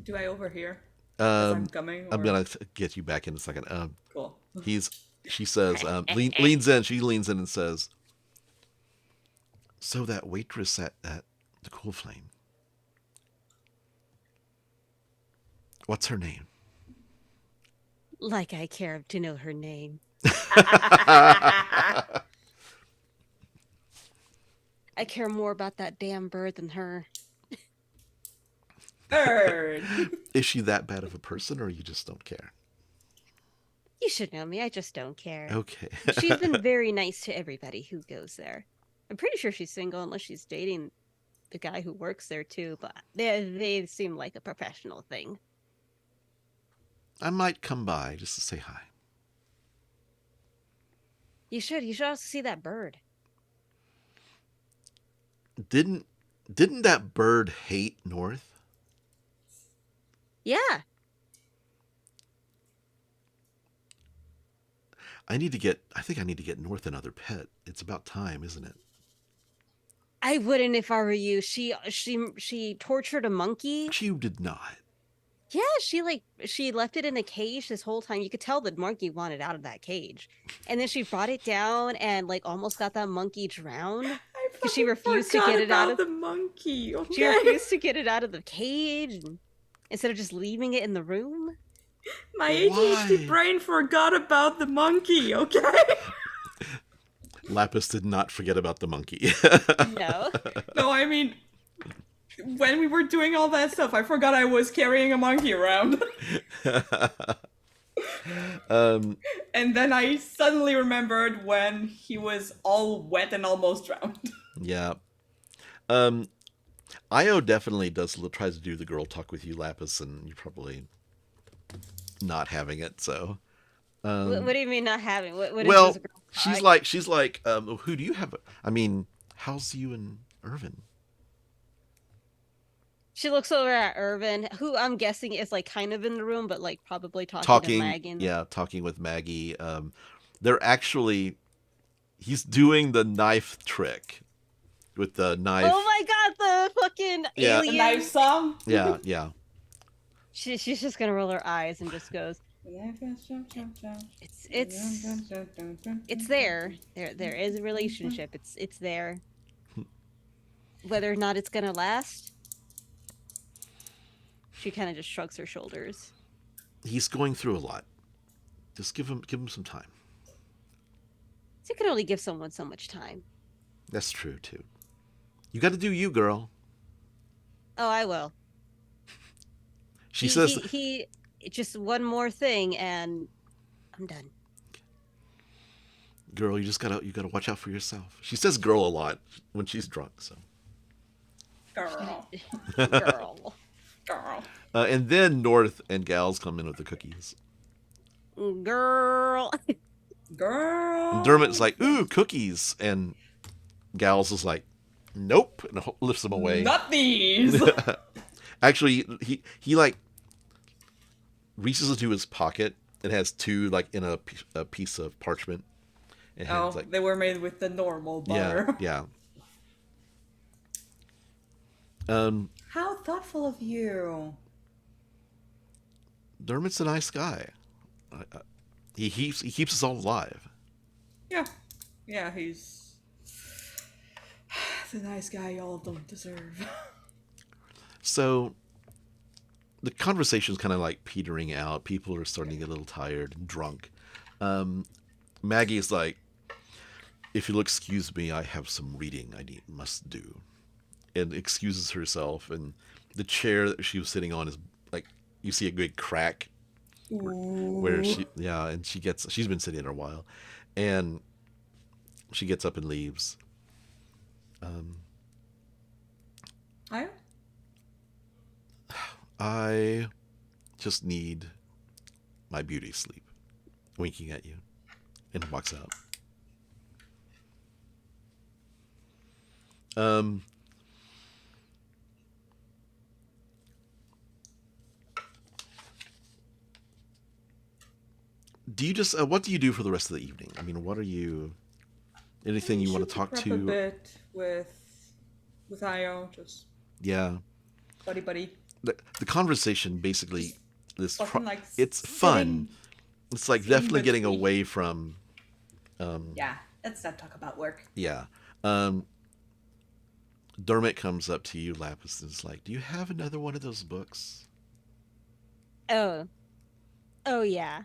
Do I overhear? As I'm coming. I'm gonna get you back in a second. Cool. She says, leans in. She leans in and says, "So that waitress at the Cool Flame. What's her name?" Like I care to know her name. I care more about that damn bird than her. Bird. Is she that bad of a person, or you just don't care? You should know me. I just don't care. Okay. She's been very nice to everybody who goes there. I'm pretty sure she's single unless she's dating the guy who works there too, but they seem like a professional thing. I might come by just to say hi. You should also see that bird. Didn't that bird hate North? Yeah. I think I need to get North another pet. It's about time, isn't it? I wouldn't if I were you. She tortured a monkey. You did not. Yeah, she left it in a cage this whole time. You could tell the monkey wanted out of that cage. And then she brought it down and like almost got that monkey drowned. Because she refused to get it out of the monkey. Okay. She refused to get it out of the cage instead of just leaving it in the room. My ADHD brain forgot about the monkey, okay? Laphus did not forget about the monkey. No. No, I mean, when we were doing all that stuff, I forgot I was carrying a monkey around. And then I suddenly remembered when he was all wet and almost drowned. Yeah. Io definitely tries to do the girl talk with you, Laphus, and you're probably not having it, so. What do you mean not having? What well, is this girl she's like, who do you have? I mean, how's you and Irvin? She looks over at Irvin, who I'm guessing is like kind of in the room, but like probably talking to Maggie. Yeah, talking with Maggie. They're actually, he's doing the knife trick with the knife. Oh my god, the fucking alien. The knife song? Yeah, yeah. She's just gonna roll her eyes and just goes, it's there. There is a relationship. It's there. Whether or not it's gonna last, she kind of just shrugs her shoulders. He's going through a lot. Just give him some time. You can only give someone so much time. That's true too. You got to do you, girl. Oh, I will. She says he just one more thing and I'm done. Girl, you gotta watch out for yourself. She says girl a lot when she's drunk, so. Girl. Girl. Girl. And then North and Gals come in with the cookies. Girl. Girl. And Dermot's like, ooh, cookies. And Gals is like, nope, and lifts them away. Not these. Actually, he like reaches into his pocket and has two like in a piece of parchment. And they were made with the normal butter. Yeah. How thoughtful of you. Dermot's a nice guy. He keeps us all alive. Yeah, he's the nice guy y'all don't deserve. So the conversation's kind of like petering out. People are starting to get a little tired and drunk. Maggie's like, if you'll excuse me, I have some reading I must do. And excuses herself, and the chair that she was sitting on is like, you see a big crack where and she's been sitting there a while, and she gets up and leaves. I just need my beauty sleep. Winking at you, and walks out. Do you just what do you do for the rest of the evening? I mean, what are you? Anything you want to talk to? A bit with Io, just buddy. The conversation basically it's sitting, fun. It's like definitely getting away from. Let's not talk about work. Yeah. Dermot comes up to you, Laphus, and is like, "Do you have another one of those books?" Oh yeah.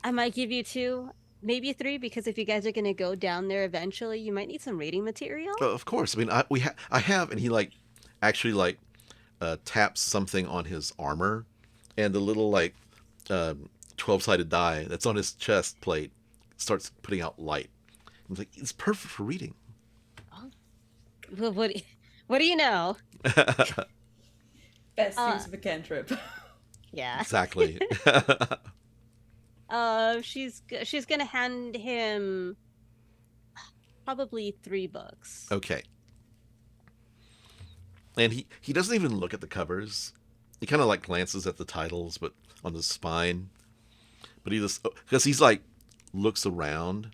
I might give you 2, maybe 3, because if you guys are going to go down there eventually, you might need some reading material. Oh, of course. I mean, I have, and he like actually like taps something on his armor, and the little like 12-sided die that's on his chest plate starts putting out light. I'm like, it's perfect for reading. Oh, Well, what do you know? Best Uh, use of a cantrip. yeah. Exactly. She's gonna hand him probably 3 books. Okay. And he doesn't even look at the covers. He kind of like glances at the titles, but on the spine. But he just because he's like looks around,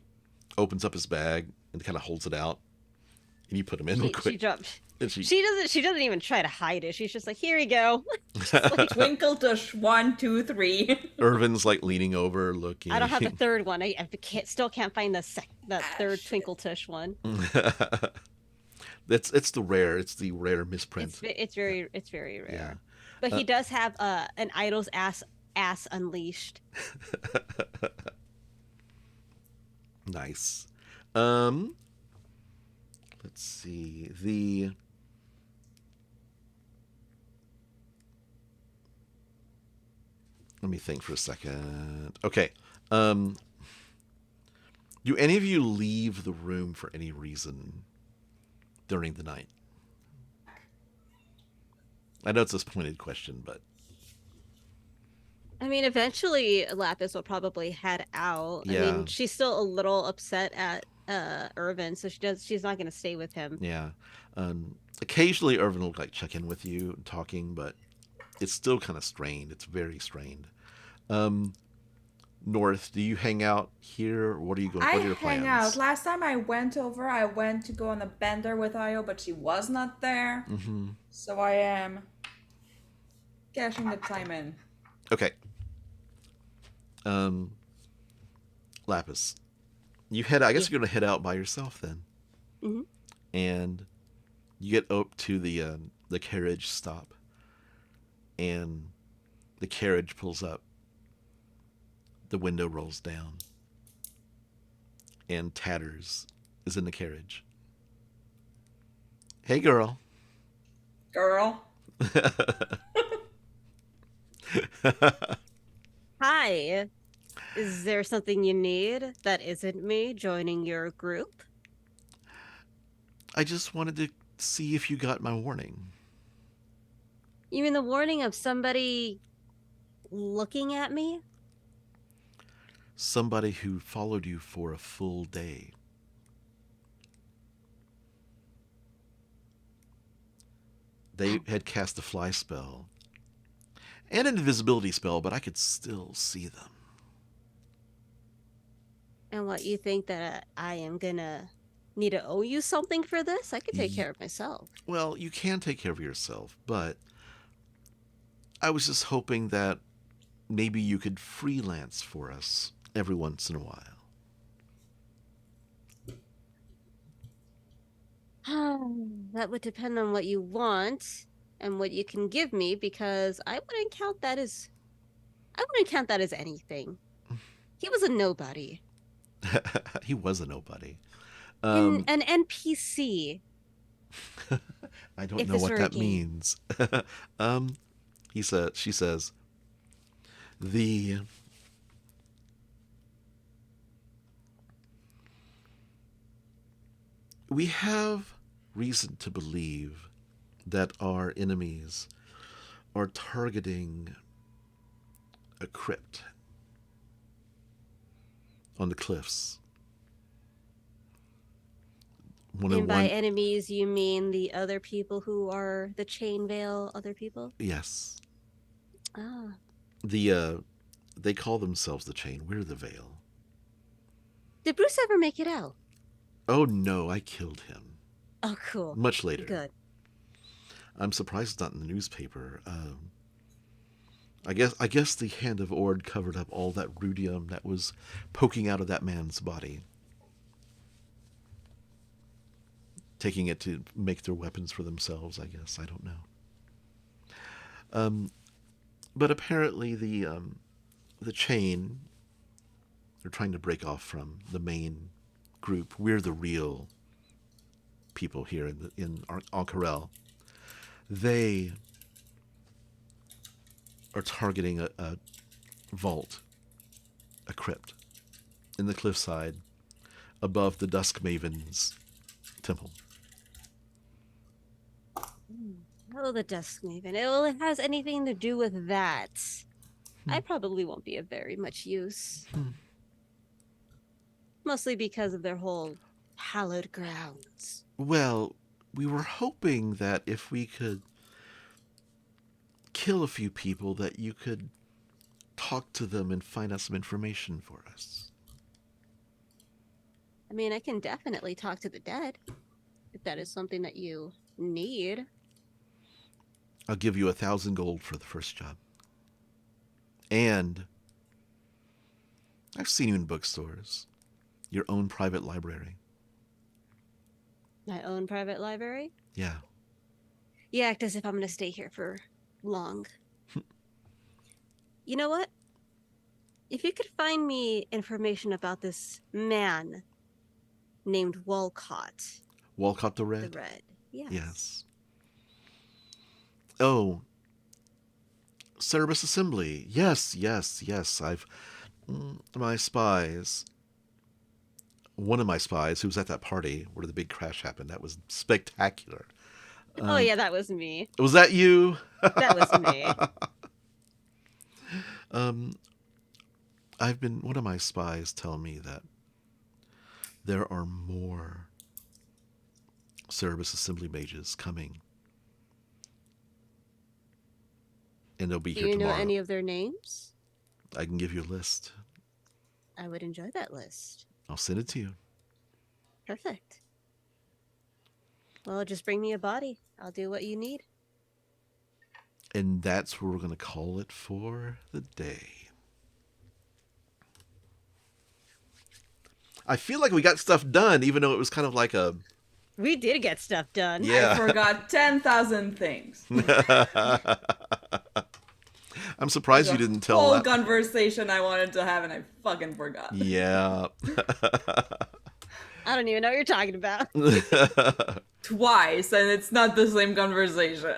opens up his bag, and kind of holds it out, and you put him in real She quick. dropped. And she She doesn't even try to hide it. She's just like, here you go. Just like, Twinkle tush, 1, 2, 3. Irvin's like leaning over, looking. I don't have the third one. I still can't find the third shit. Twinkle Tush one. It's the rare misprint. It's very rare. Yeah. But he does have an idol's ass unleashed. Nice. Let's see. Let me think for a second. Okay. Do any of you leave the room for any reason during the night? I know it's a pointed question, but I mean, eventually Lapis will probably head out. I Yeah. mean, she's still a little upset at Irvin, so she's not gonna stay with him. yeah. Occasionally Irvin will like check in with you and talking, but it's still kind of strained. It's very strained. North, do you hang out here? Or what are you going? What are your plans? hang out. Last time I went over, I went to go on a bender with Io, but she was not there. Mm-hmm. So I am cashing the time in. Okay. Lapis, you head. I guess you're gonna head out by yourself then. Mhm. And you get up to the carriage stop, and the carriage pulls up. The window rolls down, and Tatters is in the carriage. Hey, girl. Girl. Hi. Is there something you need that isn't me joining your group? I just wanted to see if you got my warning. You mean the warning of somebody looking at me? Somebody who followed you for a full day. They had cast a fly spell and an invisibility spell, but I could still see them. And what, you think that I am gonna need to owe you something for this? I could take care of myself. Well, you can take care of yourself, but I was just hoping that maybe you could freelance for us every once in a while. That would depend on what you want and what you can give me, because I wouldn't count that as anything. He was a nobody. He was a nobody. An NPC. I don't If know this what were a that game. means. She says, we have reason to believe that our enemies are targeting a crypt on the cliffs. And by enemies, you mean the other people who are the Chainveil other people? Yes. Ah. They call themselves the Chain. We're the Veil. Did Bruce ever make it out? Oh no, I killed him. Oh, cool. Much later. Good. I'm surprised it's not in the newspaper. I guess the hand of Ord covered up all that rudium that was poking out of that man's body, taking it to make their weapons for themselves. I guess, I don't know. But apparently the Chain, they're trying to break off from the main group. We're the real people here in Ank'Harel. They are targeting a vault, a crypt, in the cliffside above the Dusk Maven's temple. Oh, the Dusk Maven. Well, it has anything to do with that. I probably won't be of very much use. Mostly because of their whole hallowed grounds. Well, we were hoping that if we could kill a few people, that you could talk to them and find out some information for us. I mean, I can definitely talk to the dead, if that is something that you need. I'll give you 1,000 gold for the first job. And I've seen you in bookstores. Your own private library. My own private library? Yeah. You act as if I'm going to stay here for long. You know what? If you could find me information about this man named Walcott. Walcott the Red? The Red. Yes. Yes. Oh. Cerebus Assembly. Yes. I've... my spies... One of my spies who was at that party where the big crash happened. That was spectacular. Oh, yeah, that was me. Was that you? That was me. One of my spies tell me that there are more Cerebus Assembly mages coming. And they'll be Do here you know tomorrow. any of their names? I can give you a list. I would enjoy that list. I'll send it to you. Perfect. Well, just bring me a body. I'll do what you need. And that's where we're going to call it for the day. I feel like we got stuff done, even though it was kind of like a... We did get stuff done. Yeah. I forgot 10,000 things. I'm surprised you didn't tell whole that. conversation I wanted to have and I fucking forgot. Yeah. I don't even know what you're talking about. Twice, and it's not the same conversation.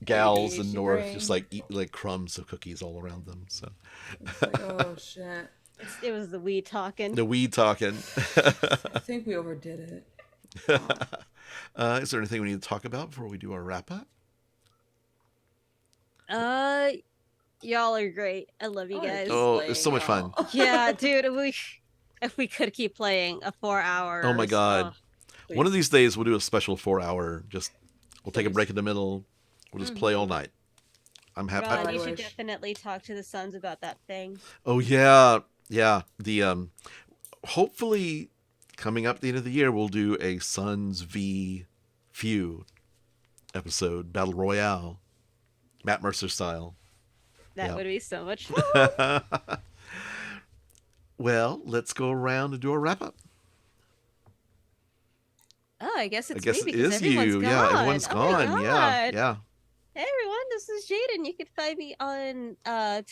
Gals in ADHD North brain. just like eat like crumbs of cookies all around them. So It's like, oh shit. It was the weed talking. the weed talking. I think we overdid it. Is there anything we need to talk about before we do our wrap up? Y'all are great. I love you guys. Oh, it's so much fun. Yeah, dude. If we could keep playing a 4 hour. Oh my God. Please. One of these days we'll do a special 4 hour. We'll take a break in the middle. We'll just play all night. I'm happy. Ron, I you should wish. definitely talk to the Sons about that thing. Oh yeah. The hopefully coming up at the end of the year we'll do a Sons v Feud episode, Battle Royale, Matt Mercer style. That Yeah. would be so much fun. Well, let's go around and do a wrap up. Oh, I guess I it's guess me it because is everyone's you. gone. Yeah, everyone's Oh my gone. Yeah. God. Hey everyone, this is Jaiden. You can find me on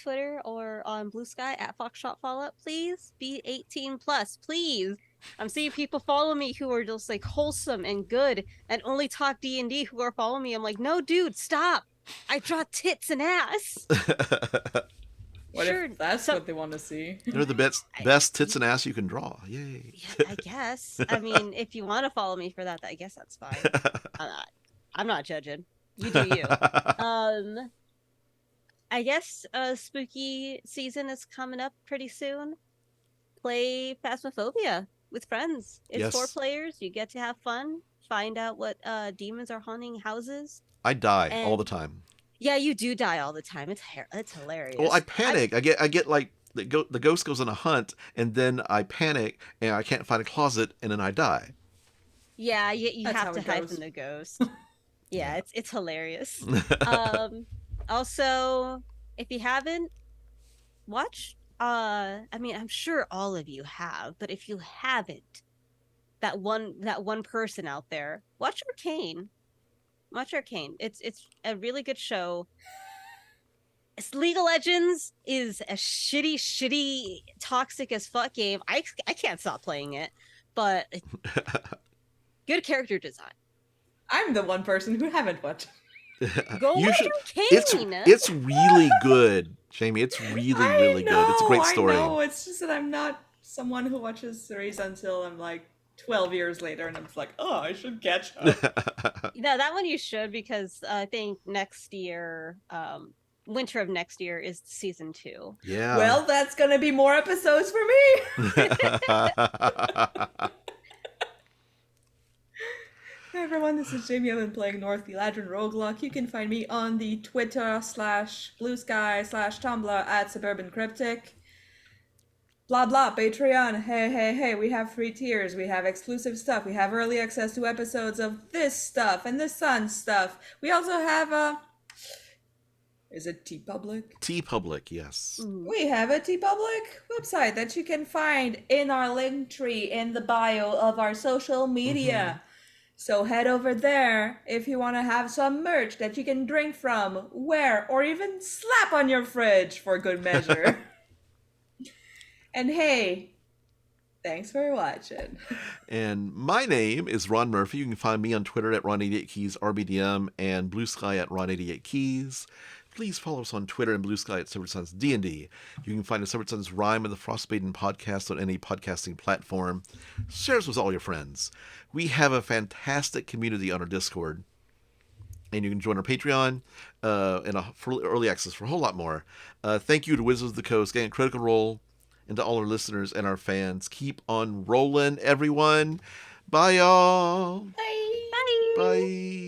Twitter or on Blue Sky at Foxshot Fallout. Please be 18 plus, please. I'm seeing people follow me who are just like wholesome and good and only talk D&D who are following me. I'm like, no, dude, stop. I draw tits and ass. What Sure, if that's so- what they want to see? They're the best tits and ass you can draw. Yay. Yeah, I guess. I mean, if you want to follow me for that, I guess that's fine. I'm not judging. You do you. I guess spooky season is coming up pretty soon. Play Phasmophobia with friends. It's Yes. 4 players. You get to have fun. Find out what demons are haunting houses. I die all And- the time. Yeah, you do die all the time. It's hilarious. Well, I panic. I get like the ghost goes on a hunt, and then I panic, and I can't find a closet, and then I die. Yeah, you That's have how to it hide goes. from the ghost. Yeah, it's hilarious. Also, if you haven't, watch. I mean, I'm sure all of you have, but if you haven't, that one person out there, watch Arcane. Watch Arcane. It's a really good show. League of Legends is a shitty, toxic as fuck game. I can't stop playing it, but good character design. I'm the one person who haven't watched. Go You watch should- Arcane. It's really good, Jamie. It's really good. It's a great story. I know. It's just that I'm not someone who watches series until I'm like 12 years later, and I'm just like, oh, I should catch up. No, that one you should, because I think next year, winter of next year is season 2. Yeah. Well, that's gonna be more episodes for me. Hey everyone, this is Jaime. I've been playing North Eladrin Roguelike. You can find me on the Twitter /Blue Sky /Tumblr at Suburban Cryptic. Blah blah, Patreon. Hey, we have 3 tiers. We have exclusive stuff. We have early access to episodes of this stuff and the Sun stuff. We also have is it TeePublic? TeePublic, yes. We have a TeePublic website that you can find in our link tree in the bio of our social media. So head over there if you want to have some merch that you can drink from, wear, or even slap on your fridge for good measure. And hey, thanks for watching. And my name is Ron Murphy. You can find me on Twitter at Ron88Keys RBDM and Blue Sky at Ron88Keys. Please follow us on Twitter and Blue Sky at Severed Sons D&D. You can find the Severed Sons Rhyme and the Frostmaiden podcast on any podcasting platform. Share us with all your friends. We have a fantastic community on our Discord. And you can join our Patreon for early access for a whole lot more. Thank you to Wizards of the Coast, Gang Critical Role, and to all our listeners and our fans. Keep on rolling, everyone. Bye, y'all. Bye. Bye. Bye.